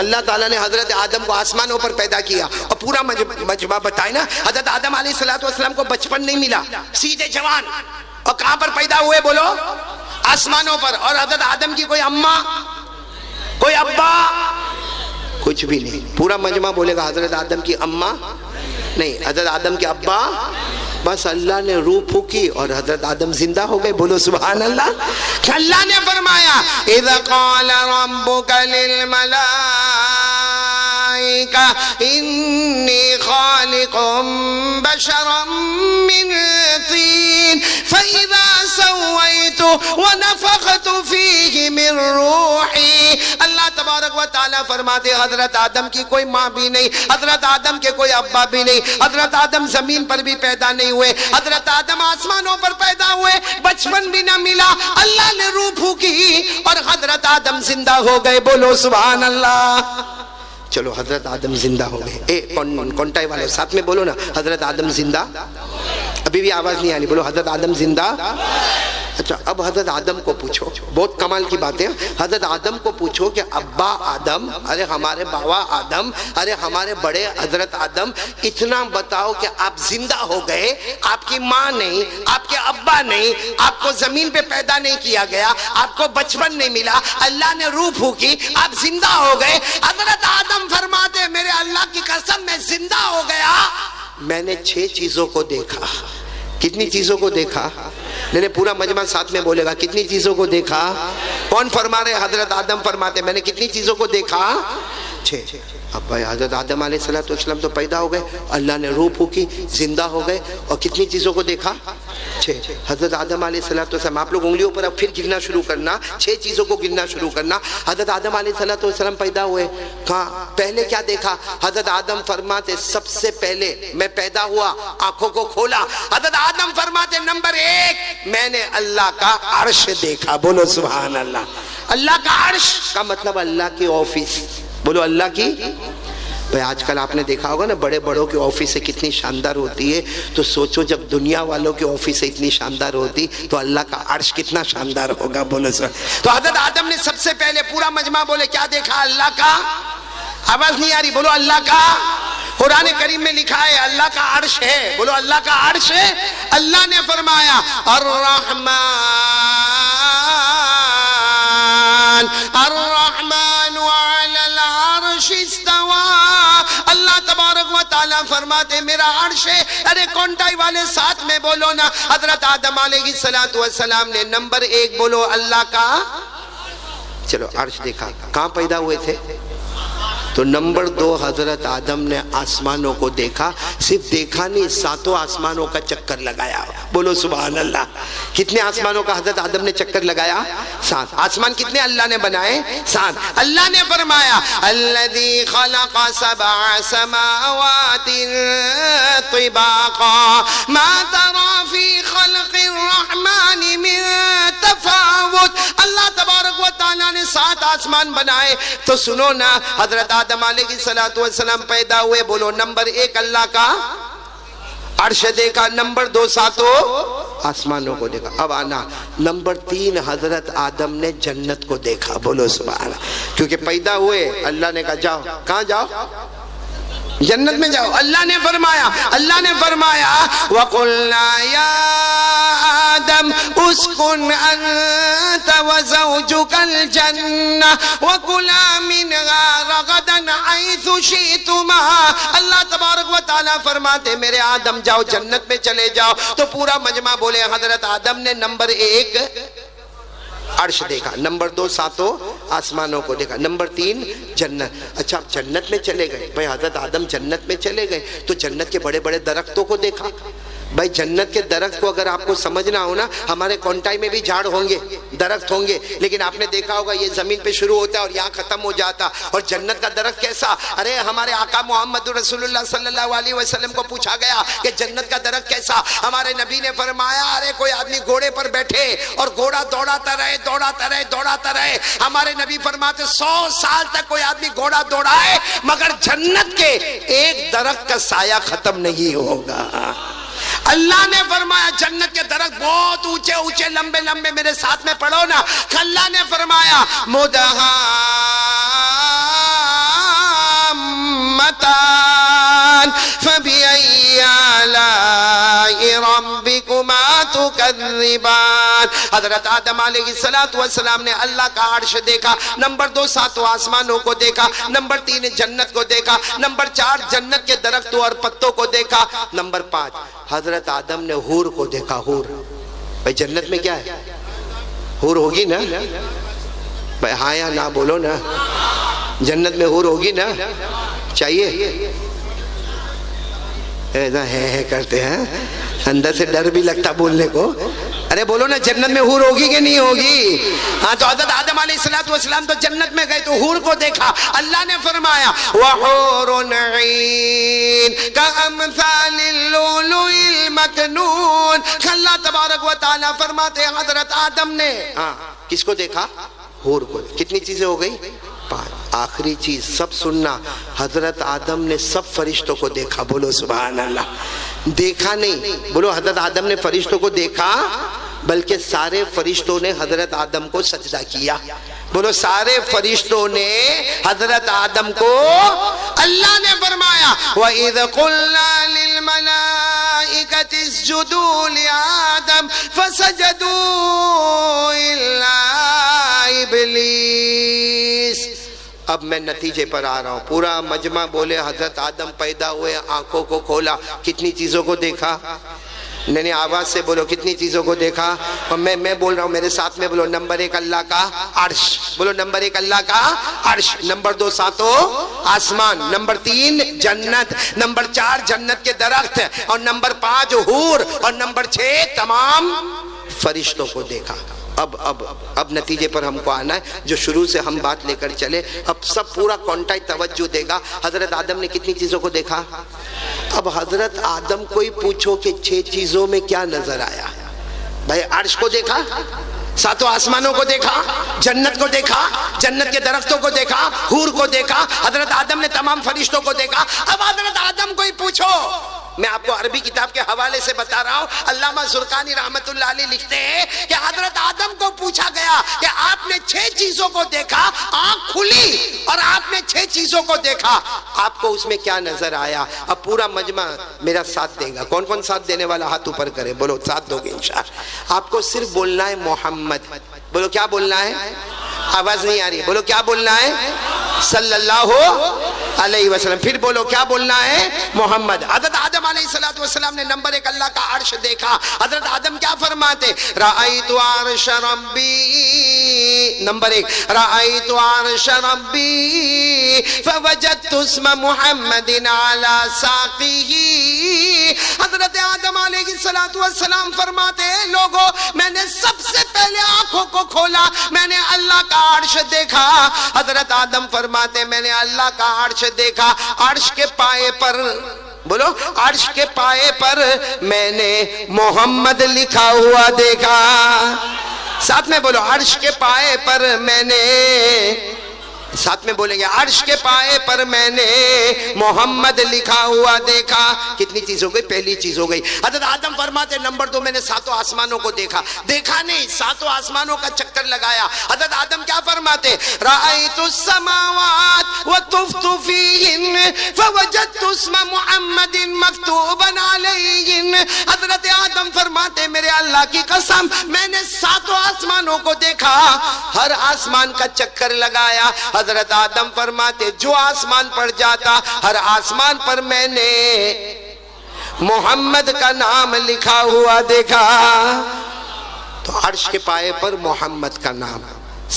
اللہ تعالیٰ نے حضرت آدم کو آسمانوں پر پیدا کیا، اور پورا مجمع بتائے نا حضرت آدم علیہ السلام کو بچپن نہیں ملا، سیدھے جوان، اور کہاں پر پیدا ہوئے؟ بولو آسمانوں پر۔ اور حضرت آدم کی کوئی اماں، کوئی ابا، کچھ بھی نہیں۔ پورا مجمع بولے گا حضرت آدم کی اماں نہیں، حضرت آدم کے ابا، بس اللہ نے روح پھونکی اور حضرت آدم زندہ ہو گئے، بولو سبحان اللہ۔ اللہ نے فرمایا اذ قال ربک للملائکہ انی خالق بشرا من طین فاذا سویت ونفخت فیہ من روحی۔ اللہ تبارک و تعالیٰ فرماتے حضرت آدم کی کوئی ماں بھی نہیں، حضرت آدم کے کوئی ابا بھی نہیں، حضرت آدم زمین پر بھی پیدا نہیں ہوئے، حضرت آدم آسمانوں پر پیدا ہوئے، بچپن بھی نہ ملا، اللہ نے روح پھونکی اور حضرت آدم زندہ ہو گئے، بولو سبحان اللہ۔ چلو حضرت آدم زندہ ہو گئے، کونٹائی والے ساتھ میں بولو نا حضرت آدم زندہ، ابھی بھی آواز نہیں آنی، بولو حضرت آدم زندہ۔ اچھا اب حضرت آدم کو پوچھو، بہت کمال کی باتیں، حضرت آدم کو پوچھو کہ ابا آدم، ارے ہمارے باوا آدم، ارے ہمارے بڑے حضرت آدم، اتنا بتاؤ کہ آپ زندہ ہو گئے، آپ کی ماں نہیں، آپ کے ابا نہیں، آپ کو زمین پہ پیدا نہیں کیا گیا، آپ کو بچپن نہیں ملا، اللہ نے روح پھونکی، آپ زندہ ہو گئے۔ حضرت آدم فرماتے میرے اللہ کی قسم میں زندہ ہو گیا، میں نے 6 چیزوں کو دیکھا۔ کتنی چیزوں کو دیکھا؟ نہیں پورا مجمع ساتھ میں بولے گا، کتنی چیزوں کو دیکھا؟ کون فرما رہے؟ حضرت آدم فرماتے میں نے کتنی چیزوں کو دیکھا؟ 6۔ اب بھائی حضرت آدم علیہ السلام تو پیدا ہو گئے، اللہ نے روح پھونکی، زندہ ہو گئے، اور کتنی چیزوں کو دیکھا؟ 6۔ حضرت آدم علیہ السلام، آپ لوگ انگلیوں پر اب پھر گرنا شروع کرنا، 6 چیزوں کو گرنا شروع کرنا۔ حضرت آدم علیہ السلام پیدا ہوئے، کہاں پہلے کیا دیکھا؟ حضرت آدم فرماتے سب سے پہلے میں پیدا ہوا، آنکھوں کو کھولا، حضرت آدم فرماتے نمبر 1 میں نے اللہ کا عرش دیکھا، بولو سبحان اللہ۔ اللہ کا عرش کا مطلب اللہ کی آفس، بولو اللہ کی۔ بھئی آج کل آپ نے دیکھا ہوگا نا بڑے بڑوں کی آفس کتنی شاندار ہوتی ہے، تو سوچو جب دنیا والوں کی آفس اتنی شاندار ہوتی تو اللہ کا عرش کتنا شاندار ہوگا، بولو سر۔ تو حضرت آدم نے سب سے پہلے، پورا مجمع بولے کیا دیکھا؟ اللہ کا، آواز نہیں آ رہی، بولو اللہ کا۔ قرآن کریم میں لکھا ہے اللہ کا عرش ہے، بولو اللہ کا عرش ہے۔ اللہ نے فرمایا الرحمن علی العرش استوى۔ اللہ تبارک و تعالیٰ فرماتے میرا عرش ہے، ارے کونٹائی والے ساتھ میں بولو نا۔ حضرت آدم علیہ السلام نے نمبر 1 بولو اللہ کا، چلو عرش دیکھا، کہاں پیدا ہوئے تھے؟ تو نمبر 2 حضرت آدم نے آسمانوں کو دیکھا، صرف دیکھا نہیں، 7 آسمانوں کا چکر لگایا، بولو سبحان اللہ۔ کتنے آسمانوں کا حضرت آدم نے چکر لگایا؟ 7۔ آسمان کتنے اللہ نے بنائے؟ 7۔ اللہ نے فرمایا الذی خلق 7 سماوات طباقا ما ترى فی خلق الرحمن من تفاوت۔ اللہ تبارک و تعالیٰ نے 7 آسمان بنائے. تو سنو نا, حضرت آدم علیہ السلام پیدا ہوئے, بولو نمبر 1 اللہ کا عرش دیکھا, نمبر 2 7 آسمانوں کو دیکھا. اب آنا نمبر 3, حضرت آدم نے جنت کو دیکھا. بولو سبحان اللہ. کیونکہ پیدا ہوئے اللہ نے کہا جاؤ, کہاں جاؤ؟ جنت میں جاؤ. اللہ نے فرمایا وَقُلْنَا يَا آدَمْ اُسْكُنْ أَنْتَ وَزَوْجُكَ الْجَنَّةَ وَكُلَا مِنْهَا رَغَدًا حَيْثُ شِئْتُمَا. اللہ تبارک و تعالیٰ فرماتے میرے آدم جاؤ جنت میں چلے جاؤ. تو پورا مجمع بولے حضرت آدم نے نمبر 1 عرش دیکھا, نمبر 2 7 آسمانوں کو دیکھا, نمبر 3 جنت. اچھا آپ جنت میں چلے گئے. بھائی حضرت آدم جنت میں چلے گئے تو جنت کے بڑے بڑے درختوں کو دیکھا. بھائی جنت کے درخت کو اگر آپ کو سمجھنا ہو نا, ہمارے کونٹائی میں بھی جھاڑ ہوں گے, درخت ہوں گے, لیکن آپ نے دیکھا ہوگا یہ زمین پہ شروع ہوتا ہے اور یہاں ختم ہو جاتا. اور جنت کا درخت کیسا؟ ارے ہمارے آقا محمد رسول اللہ صلی اللہ علیہ وسلم کو پوچھا گیا کہ جنت کا درخت کیسا. ہمارے نبی نے فرمایا ارے کوئی آدمی گھوڑے پر بیٹھے اور گھوڑا دوڑاتا رہے. ہمارے نبی فرماتے 100 سال تک کوئی آدمی گھوڑا دوڑائے مگر جنت کے ایک درخت کا سایہ ختم نہیں ہوگا. اللہ نے فرمایا جنت کے درخت بہت اونچے اونچے لمبے لمبے, میرے ساتھ میں پڑھو نا. اللہ نے فرمایا مدہامتان فبأي آلاء ربكما تكذبان. حضرت آدم علیہ السلام نے اللہ کا عرش دیکھا, نمبر 2 7 آسمانوں کو دیکھا, نمبر 3 جنت کو دیکھا, نمبر 4 جنت کے درختوں اور پتوں کو دیکھا, نمبر 5 حضرت آدم نے حور کو دیکھا. حور, بھائی جنت میں کیا ہے؟ حور ہوگی نا بھائی, ہاں یا نہ بولو نا. جنت میں حور ہوگی نا, چاہیے ایسا ہے کرتے ہیں, اندر سے ڈر بھی لگتا بولنے کو. ارے بولو نا جنت میں حور ہوگی کہ نہیں ہوگی؟ ہاں تو حضرت آدم علیہ السلام تو جنت میں گئے تو حور کو دیکھا. اللہ نے فرمایا وَحُورٌ عِينٌ كَأَمْثَالِ اللُّؤْلُؤِ الْمَكْنُونِ. اللہ تبارک و تعالیٰ فرماتے حضرت آدم نے کس کو دیکھا؟ حور کو. کتنی چیزیں ہو گئی؟ 5. آخری چیز سب سننا, حضرت آدم نے سب فرشتوں کو دیکھا. بولو سبحان اللہ. دیکھا نہیں, بولو حضرت آدم نے فرشتوں کو دیکھا بلکہ سارے فرشتوں نے حضرت آدم کو سجدہ کیا. بولو سارے فرشتوں نے حضرت آدم کو. اللہ نے فرمایا وَإِذْ قُلْنَا لِلْمَلَائِكَةِ اسْجُدُوا لِآدَمَ فَسَجَدُوا إِلَّا إِبْلِيسَ. اب میں نتیجے پر آ رہا ہوں. پورا مجمع بولے حضرت آدم پیدا ہوئے, آنکھوں کو کھولا, کتنی چیزوں کو دیکھا؟ نہیں آواز سے بولو کتنی چیزوں کو دیکھا. اور میں بول رہا ہوں, میرے ساتھ میں بولو نمبر 1 اللہ کا عرش. بولو نمبر 1 اللہ کا عرش, نمبر 2 7 آسمان, نمبر 3 جنت, نمبر 4 جنت کے درخت, اور نمبر 5 حور, اور نمبر 6 تمام فرشتوں کو دیکھا. اب نتیجے پر ہم کو آنا ہے, جو شروع سے ہم بات لے کر چلے. اب سب پورا کانٹائی توجہ دے گا. حضرت آدم نے کتنی چیزوں کو دیکھا؟ اب حضرت آدم کو ہی پوچھو کہ 6 چیزوں میں کیا نظر آیا. بھائی عرش کو دیکھا, 7 آسمانوں کو دیکھا, جنت کو دیکھا, جنت کے درختوں کو دیکھا, حور کو دیکھا, حضرت آدم نے تمام فرشتوں کو دیکھا. اب حضرت آدم کو ہی پوچھو. میں آپ کو عربی کتاب کے حوالے سے بتا رہا ہوں. علامہ زرقانی رحمت اللہ علیہ لکھتے ہیں کہ حضرت آدم کو پوچھا گیا کہ آپ نے 6 چیزوں کو دیکھا, آنکھ کھلی اور آپ نے 6 چیزوں کو دیکھا, آپ کو اس میں کیا نظر آیا؟ اب پورا مجمع میرا ساتھ دے گا. کون کون ساتھ دینے والا ہاتھ اوپر کرے, بولو ساتھ دو گے انشاءاللہ. آپ کو صرف بولنا ہے محمد. بولو کیا بولنا ہے؟ آواز نہیں آ رہی, بولو کیا بولنا ہے؟ صلی اللہ علیہ وسلم. پھر بولو کیا بولنا ہے؟ محمد. حضرت آدم علیہ السلام نے نمبر 1 اللہ کا عرش دیکھا. حضرت آدم کیا فرماتے؟ رأیت عرش ربی, نمبر 1 رأیت عرش ربی فوجدت اسم محمد علی ساقیہ. حضرت آدم علیہ السلام فرماتے ہیں لوگوں میں نے سب سے پہلے آنکھوں کو کھولا, میں نے اللہ کا عرش دیکھا. حضرت آدم فرماتے میں نے اللہ کا عرش دیکھا, عرش کے پائے پر, بولو عرش کے پائے پر میں نے محمد لکھا ہوا دیکھا. ساتھ میں بولو عرش کے پائے پر میں نے، ساتھ میں بولیں گے عرش کے پائے پر میں نے محمد لکھا ہوا دیکھا. کتنی چیز ہو گئی؟ پہلی چیز ہو گئی. حضرت آدم فرماتے نمبر 2 میں نے ساتوں آسمانوں کو دیکھا. دیکھا نہیں، ساتوں آسمانوں کا چکر لگایا. حضرت آدم کیا فرماتے؟ رأیت السماوات وطفت فیہن فوجدت اسم محمد مکتوبا علیہن. حضرت آدم فرماتے میرے اللہ کی قسم میں نے ساتوں آسمانوں کو دیکھا، ہر آسمان کا چکر لگایا. حضرت آدم فرماتے جو آسمان پر جاتا ہر آسمان پر میں نے محمد کا نام لکھا ہوا دیکھا. تو عرش کے پائے پر محمد کا نام،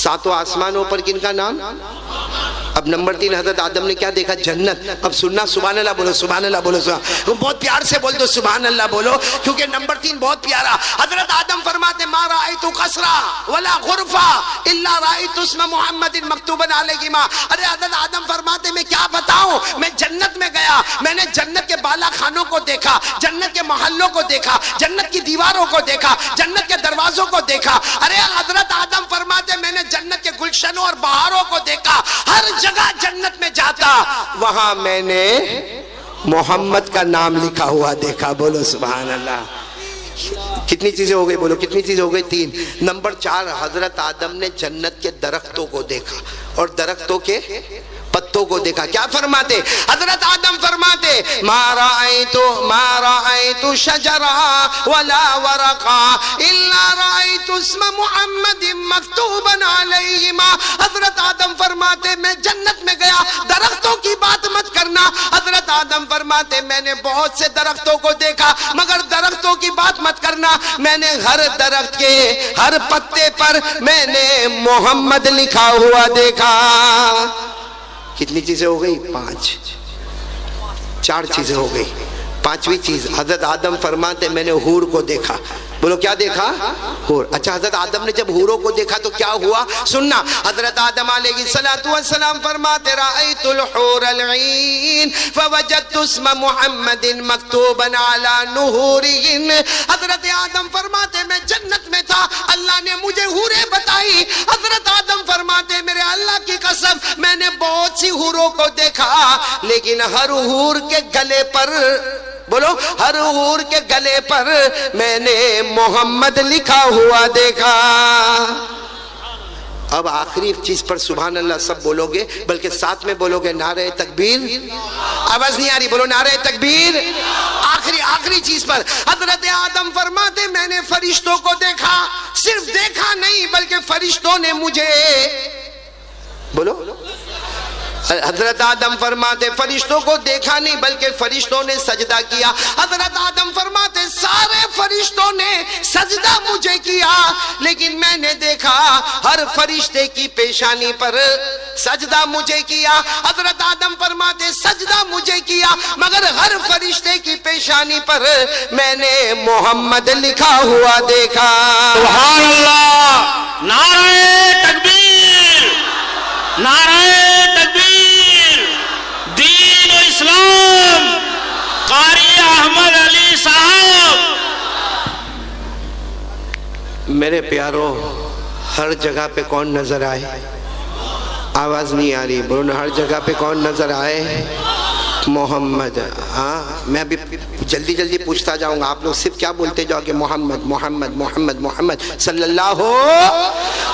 ساتوں آسمانوں پر کن کا نام؟ اب نمبر 3 حضرت آدم نے کیا دیکھا؟ جنت. اب سننا، سبحان اللہ بولو، سبحان اللہ بولو، بہت پیار سے بول دو سبحان اللہ بولو، کیونکہ نمبر 3 بہت پیارا. حضرت آدم فرماتے ما رأیت قصرا ولا غرفا الا رأیت اسم محمد مکتوبا علیہما. ارے حضرت آدم فرماتے میں کیا بتاؤں، میں جنت میں گیا، میں نے جنت کے بالا خانوں کو دیکھا، جنت کے محلوں کو دیکھا، جنت کی دیواروں کو دیکھا، جنت کے دروازوں کو دیکھا. ارے حضرت آدم فرماتے میں نے جنت کے گلشنوں اور بہاروں کو دیکھا، ہر جگہ جنت میں جاتا وہاں میں نے محمد کا نام لکھا ہوا دیکھا. بولو سبحان اللہ. کتنی چیزیں ہو گئی؟ بولو کتنی چیزیں ہو گئی؟ 3. نمبر 4 حضرت آدم نے جنت کے درختوں کو دیکھا اور درختوں کے پتوں کو دیکھا. کیا فرماتے؟ حضرت آدم فرماتے ما رأیت شجرا ولا ورقا الا رأیت اسم محمد مکتوبا علیہما. حضرت آدم فرماتے میں جنت میں گیا، درختوں کی بات مت کرنا. حضرت آدم فرماتے میں نے بہت سے درختوں کو دیکھا مگر درختوں کی بات مت کرنا، میں نے ہر درخت کے ہر پتے پر میں نے محمد لکھا ہوا دیکھا. کتنی چیزیں ہو گئی؟ 5. 4 چیزیں ہو گئی. 5ویں چیز حضرت آدم فرماتے میں نے حور کو دیکھا. بولو کیا دیکھا؟ حور. اچھا حضرت آدم نے جب حوروں کو دیکھا تو کیا ہوا؟ سننا. حضرت آدم علیہ السلام فرماتے رأیت الحور العین فوجدت اسم محمد مکتوبا علی نہورہن. حضرت آدم فرماتے میں جنت میں تھا، اللہ نے مجھے حوریں بتائی. حضرت آدم فرماتے میرے اللہ کی قسم میں نے بہت سی حوروں کو دیکھا لیکن ہر حور کے گلے پر، بولو ہر حور کے گلے پر میں نے محمد لکھا ہوا دیکھا. اب آخری چیز پر سبحان اللہ سب بولو گے، بلکہ ساتھ میں بولو گے نعرہ تکبیر. آواز نہیں آ رہی، بولو نعرہ تکبیر. آخری چیز پر حضرت آدم فرماتے میں نے فرشتوں کو دیکھا، صرف دیکھا نہیں بلکہ فرشتوں نے مجھے، بولو حضرت آدم فرماتے فرشتوں کو دیکھا نہیں بلکہ فرشتوں نے سجدہ کیا. حضرت آدم فرماتے سارے فرشتوں نے سجدہ مجھے کیا لیکن میں نے دیکھا ہر فرشتے کی پیشانی پر سجدہ مجھے کیا. حضرت آدم فرماتے سجدہ مجھے کیا مگر ہر فرشتے کی پیشانی پر میں نے محمد لکھا ہوا دیکھا. سبحان اللہ. نعرہ تکبیر، نعرہ تکبیر. دین و اسلام. قاری احمد علی صاحب. میرے پیارو ہر جگہ پہ کون نظر آئے؟ آواز نہیں آ رہی، بولو ہر جگہ پہ کون نظر آئے؟ محمد. ہاں میں ابھی جلدی پوچھتا جاؤں گا، آپ لوگ صرف کیا بولتے جاؤ کہ محمد محمد محمد محمد صلی اللہ ہو.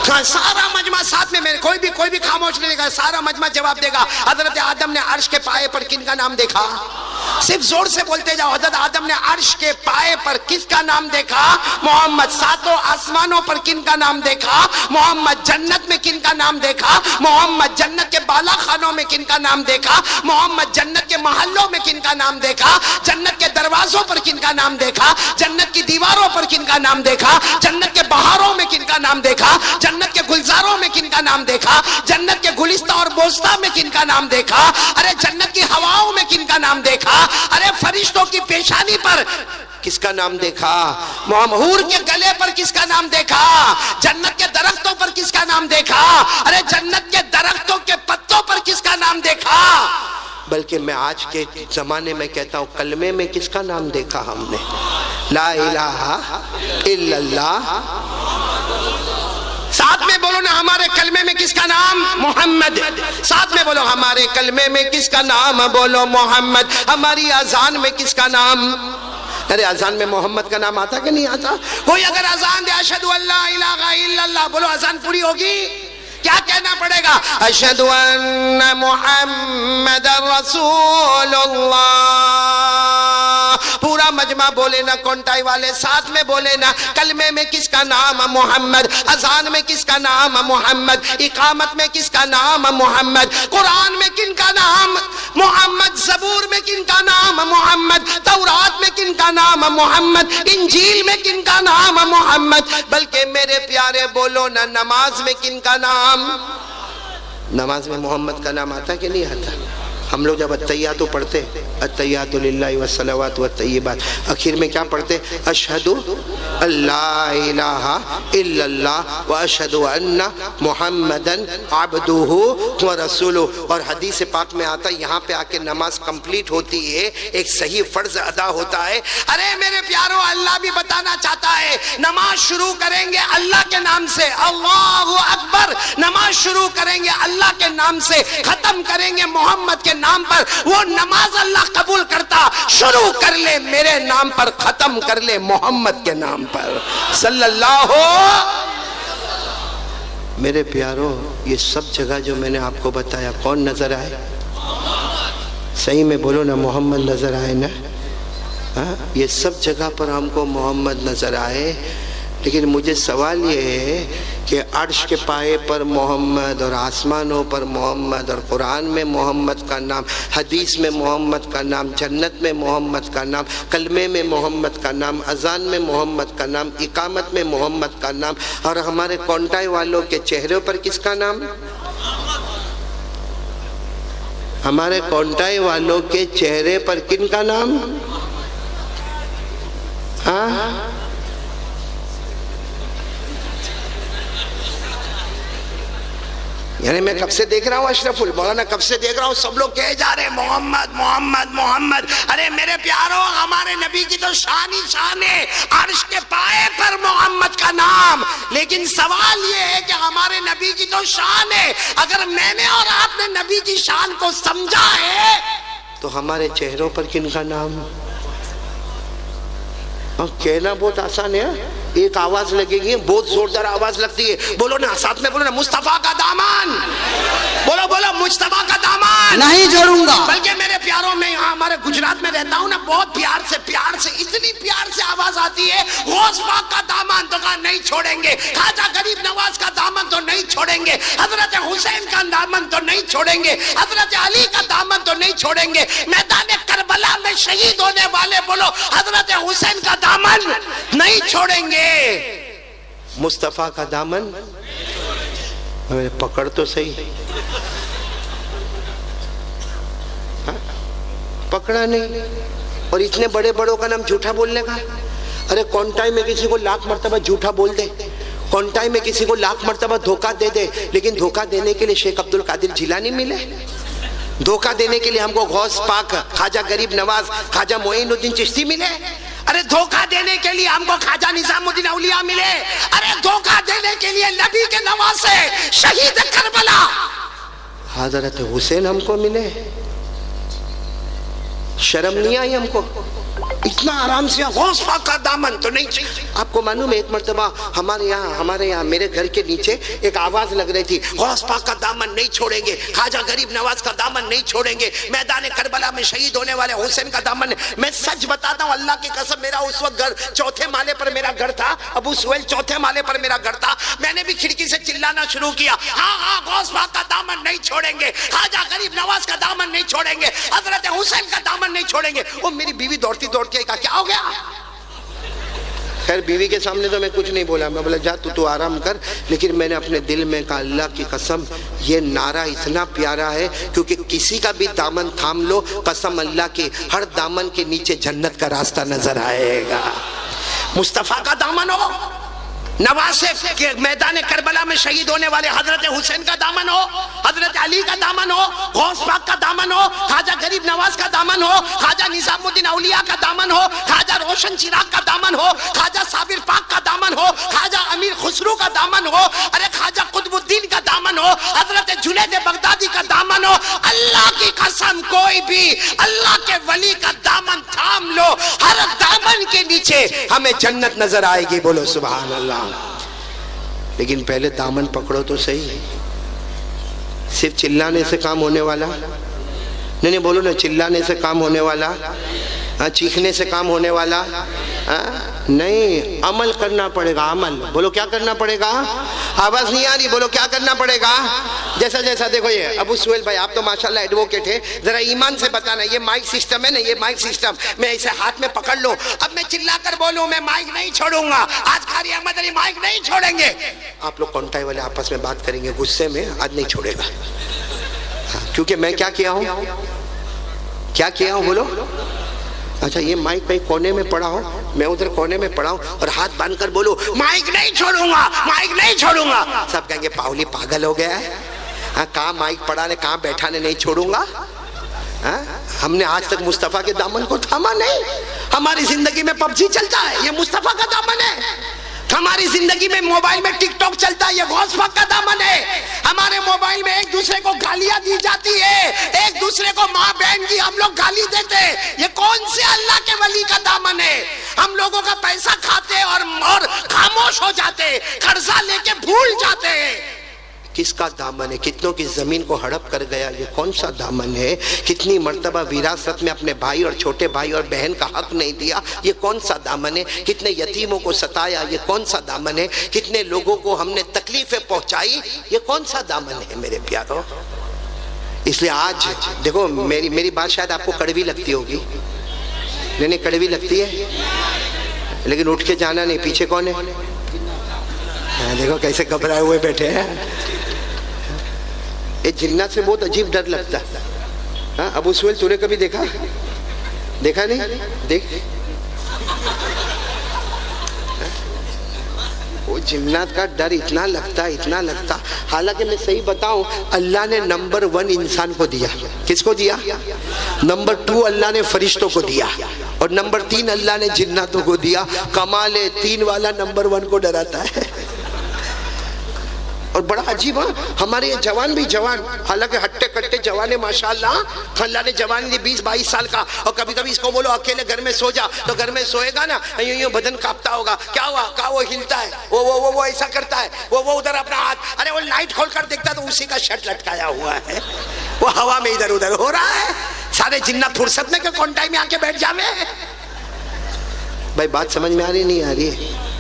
سارا مجمع ساتھ میں کوئی بھی خاموش نہیں لگا، سارا مجمع جواب دے گا. حضرت آدم نے عرش کے پائے پر کن کا نام دیکھا؟ صرف زور سے بولتے جاؤ. حضرت آدم نے عرش کے پائے پر کس کا نام دیکھا؟ محمد. ساتوں آسمانوں پر کن کا نام دیکھا؟ محمد. جنت میں کن کا نام دیکھا؟ محمد. جنت کے بالا خانوں میں کن کا نام دیکھا؟ محمد. جنت کے محلوں میں کن کا نام دیکھا؟ جنت کے دروازوں پر کن کا نام دیکھا؟ جنت کی دیواروں پر کن کا نام دیکھا؟ جنت کے بہاروں میں کن کا نام دیکھا؟ جنت کے گلزاروں میں کن کا نام دیکھا؟ جنت کے گلستہ اور بوستہ میں کن کا نام دیکھا؟ ارے جنت کی ہواؤں میں کن کا نام دیکھا؟ ارے فرشتوں کی پیشانی پر کس کا نام دیکھا؟ حور کے گلے پر کس کا نام دیکھا؟ جنت کے درختوں پر کس کا نام دیکھا؟ ارے جنت کے درختوں کے پتوں پر کس کا نام دیکھا؟ بلکہ میں آج کے زمانے میں کہتا ہوں کلمے میں کس کا نام دیکھا ہم نے؟ لا الہ الا اللہ بولو نا ہمارے کلمے میں کس کا نام؟ محمد. ساتھ میں بولو ہمارے کلمے میں کس کا نام؟ بولو محمد. ہماری اذان میں کس کا نام؟ ارے اذان میں محمد کا نام آتا کہ نہیں آتا؟ کوئی اگر اذان دے اشہدو ان لا الہ الا اللہ، بولو اذان پوری ہوگی؟ کیا کہنا پڑے گا؟ اشہدو ان محمد رسول اللہ. پورا مجمع بولے نا، کونٹائی والے ساتھ میں بولے نا. کلمے میں کس کا نام؟ محمد. اذان میں کس کا نام؟ محمد. اقامت میں کس کا نام؟ محمد. قرآن میں کن کا نام؟ محمد. زبور میں کن کا نام؟ محمد. تورات میں کن کا نام؟ محمد. انجیل میں کن کا نام؟ محمد. بلکہ میرے پیارے بولو نا، نماز میں کن کا نام؟ نماز میں محمد کا نام آتا کہ نہیں آتا؟ ہم لوگ جب التحیات پڑھتے، التحیات للہ والصلوات والطیبات، آخر میں کیا پڑھتے؟ اشہد ان لا الہ الا اللہ واشہد ان محمدا عبدہ ورسولہ. اور حدیث پاک میں آتا ہے یہاں پہ آ کے نماز کمپلیٹ ہوتی ہے، ایک صحیح فرض ادا ہوتا ہے. ارے میرے پیارو، اللہ بھی بتانا چاہتا ہے نماز شروع کریں گے اللہ کے نام سے، اللہ اکبر. نماز شروع کریں گے اللہ کے نام سے، ختم کریں گے محمد کے نام پر. وہ نماز اللہ قبول کرتا. شروع کر لے میرے نام پر، ختم کر لے محمد کے نام پر صلی اللہ ہو. میرے پیارو، یہ سب جگہ جو میں نے آپ کو بتایا کون نظر آئے؟ صحیح میں بولو نا، محمد نظر آئے نا. یہ سب جگہ پر ہم کو محمد نظر آئے. لیکن مجھے سوال یہ ہے کہ عرش کے پائے پر محمد، اور آسمانوں پر محمد، اور قرآن میں محمد کا نام، حدیث میں محمد کا نام، جنت میں محمد کا نام، کلمے میں محمد کا نام، اذان میں محمد کا نام، اقامت میں محمد کا نام، اور ہمارے کونٹائی والوں کے چہروں پر کس کا نام؟ ہمارے کونٹائی والوں کے چہرے پر کن کا نام؟ یعنی میں کب سے دیکھ رہا ہوں اشرف المولانا، کب سے دیکھ رہا ہوں سب لوگ کہے جا رہے ہیں محمد محمد محمد. ارے میرے پیارو، ہمارے نبی کی تو شان ہی شان ہے، عرش کے پائے پر محمد کا نام. لیکن سوال یہ ہے کہ ہمارے نبی کی تو شان ہے، اگر میں نے اور آپ نے نبی کی شان کو سمجھا ہے تو ہمارے چہروں پر کن کا نام؟ کہنا بہت آسان ہے، ایک آواز لگے گی، بہت زوردار آواز لگتی ہے. بولو نا، ساتھ میں بولو نا، مصطفیٰ کا دامن. بولو بولو، مصطفیٰ کا دامن نہیں چھوڑوں گا. بلکہ میرے پیاروں، میں یہاں ہمارے گجرات میں رہتا ہوں نا، بہت پیار سے اتنی پیار سے آواز آتی ہے، غوث پاک کا دامن تو کہا نہیں چھوڑیں گے، خواجہ غریب نواز کا دامن تو نہیں چھوڑیں گے، حضرت حسین کا دامن تو نہیں چھوڑیں گے، حضرت علی کا دامن تو نہیں چھوڑیں گے. میدان کربلا میں شہید ہونے والے بولو حضرت حسین کا دامن نہیں چھوڑیں گے. مصطفیٰ کا دامن پکڑ تو صحیح، پکڑا نہیں. اور اتنے بڑے بڑوں کا نام جھوٹا بولنے کا. ارے کونٹائی میں کسی کو لاکھ مرتبہ جھوٹا بول دے، کونٹائی میں کسی کو لاکھ مرتبہ دھوکہ دے دے، لیکن دھوکہ دینے کے لیے شیخ عبد القادر جیلانی ملے، دھوکہ دینے کے لیے ہم کو غوث پاک، خواجہ غریب نواز، خواجہ معین الدین چشتی ملے. ارے دھوکہ دینے کے لیے ہم کو خواجہ نظام الدین اولیاء ملے. ارے دھوکہ دینے کے لیے نبی کے نواسے شہید کربلا حضرت حسین ہم کو ملے. شرم نہیں آئی ہم کو؟ اتنا آرام سے غوث پاک کا دامن تو نہیں چاہیے. آپ کو معلوم ہے ایک مرتبہ ہمارے یہاں میرے گھر کے نیچے ایک آواز لگ رہی تھی، غوث پاک کا دامن نہیں چھوڑیں گے، خواجہ غریب نواز کا دامن نہیں چھوڑیں گے، میدان کربلا میں شہید ہونے والے حسین کا دامن. میں سچ بتاتا ہوں اللہ کی قسم، میرا اس وقت گھر چوتھے مالے پر میرا گھر تھا، ابو سہیل چوتھے مالے پر میرا گھر تھا. میں نے بھی کھڑکی سے چلانا شروع کیا، ہاں غوث پاک کا دامن نہیں چھوڑیں گے، خواجہ غریب نواز کا دامن نہیں چھوڑیں گے، حضرت حسین کا دامن نہیں چھوڑیں گے. وہ میری بیوی دوڑتی کہا کیا ہو گیا؟ خیر بیوی کے سامنے تو میں کچھ نہیں بولا، میں بولا جا تو آرام کر. لیکن میں نے اپنے دل میں کہا اللہ کی قسم یہ نعرہ اتنا پیارا ہے، کیونکہ کسی کا بھی دامن تھام لو، قسم اللہ کی ہر دامن کے نیچے جنت کا راستہ نظر آئے گا. مصطفیٰ کا دامن ہو، نواسف کے میدان کربلا میں شہید ہونے والے حضرت حسین کا دامن ہو، حضرت علی کا دامن ہو، غوث پاک کا دامن ہو، خواجہ غریب نواز کا دامن ہو، خواجہ نظام الدین اولیاء کا دامن ہو، خواجہ روشن چراغ کا دامن ہو، خواجہ صابر پاک کا دامن ہو، خواجہ امیر خسرو کا دامن ہو، ارے خواجہ قطب الدین کا دامن ہو، حضرت جنید بغدادی کا دامن ہو، اللہ کی قسم کوئی بھی اللہ کے ولی کا دامن تھام لو، ہر دامن کے نیچے ہمیں جنت نظر آئے گی، بولو سبحان اللہ۔ لیکن پہلے دامن پکڑو تو صحیح، صرف چلانے سے کام ہونے والا نہیں، بولو نا، چلانے سے کام ہونے والا، چیخنے سے کام ہونے والا نہیں، عمل کرنا پڑے گا، عمل، بولو کیا کرنا پڑے گا؟ آواز نہیں آ رہی، بولو کیا کرنا پڑے گا؟ جیسا دیکھو یہ ابو سہیل بھائی، آپ تو ماشاءاللہ ایڈوکیٹ ہے، ذرا ایمان سے بتانا، یہ مائک سسٹم ہے نا، یہ مائک سسٹم میں اسے ہاتھ میں پکڑ لوں، اب میں چلا کر بولوں، میں مائک نہیں چھوڑوں گا، آج قاری احمد علی مائک نہیں چھوڑیں گے، آپ لوگ کانٹائی والے آپس میں بات کریں گے غصے میں، آج نہیں چھوڑے گا، کیونکہ میں کیا کیا ہوں بولو؟ اچھا یہ مائک کہیں کونے میں پڑا ہو، میں ادھر کونے میں پڑا ہوں اور ہاتھ باندھ کر بولو مائک نہیں چھوڑوں گا، مائک نہیں چھوڑوں گا، سب کہیں گے پاولی پاگل ہو گیا ہے، کہاں مائک پڑانے کہاں بیٹھانے نہیں چھوڑوں گا۔ ہم نے آج تک مصطفیٰ کے دامن کو تھاما نہیں، ہماری زندگی میں پب جی چلتا ہے، یہ مصطفیٰ کا دامن ہے، ہماری زندگی میں موبائل میں ٹک ٹاک چلتا ہے، یہ غوث پاک کا دامن ہے، ہمارے موبائل میں ایک دوسرے کو گالیاں دی جاتی ہے، ایک دوسرے کو ماں بہن کی ہم لوگ گالی دیتے ہیں، یہ کون سے اللہ کے ولی کا دامن ہے؟ ہم لوگوں کا پیسہ کھاتے اور خاموش ہو جاتے، قرضہ لے کے بھول جاتے ہیں۔ کس کا دامن ہے؟ کتنوں کی زمین کو ہڑپ کر گیا، یہ کون سا دامن ہے؟ کتنی مرتبہ وراثت میں اپنے بھائی اور چھوٹے بھائی اور بہن کا حق نہیں دیا، یہ کون سا دامن ہے؟ کتنے یتیموں کو ستایا، یہ کون سا دامن ہے؟ کتنے لوگوں کو ہم نے تکلیفیں پہنچائی، یہ کون سا دامن ہے میرے پیارو؟ اس لیے آج دیکھو، میری بات شاید آپ کو کڑوی لگتی ہوگی، نہیں کڑوی لگتی ہے، لیکن اٹھ کے جانا نہیں، پیچھے کون ہے؟ دیکھو کیسے گھبرائے ہوئے بیٹھے ہیں، یہ جنات سے بہت عجیب ڈر لگتا ہے۔ ابو سہیل تو نے کبھی دیکھا نہیں؟ دیکھ، وہ جنات کا ڈر اتنا لگتا، حالانکہ میں صحیح بتاؤں، اللہ نے نمبر 1 انسان کو دیا، کس کو دیا؟ نمبر 2 اللہ نے فرشتوں کو دیا، اور نمبر 3 اللہ نے جناتوں کو دیا۔ کمال 3 والا نمبر 1 کو ڈراتا ہے، اور بڑا عجیب ہے، ہمارے یہ جوان بھی جوان، حالانکہ ہٹے کٹے جوان ہے ماشاءاللہ، اللہ نے جوان دی 20-22 سال کا، اور کبھی کبھی اس کو بولو اکیلے گھر میں سو جا، تو گھر میں سوئے گا نا، یوں بدن کانپتا ہوگا، کیا ہوا؟ کہا وہ ہلتا ہے، وہ ایسا کرتا ہے، وہ ادھر اپنا ہاتھ، ارے وہ لائٹ کھول کر دیکھتا تو اسی کا شرٹ لٹکایا ہوا ہے، وہ ہوا میں ادھر ادھر ہو رہا ہے، سارے جنات فرصت میں کہ کونٹائی میں آ کے بیٹھ جاوے۔ بھائی بات سمجھ میں آ رہی نہیں آ رہی ہے؟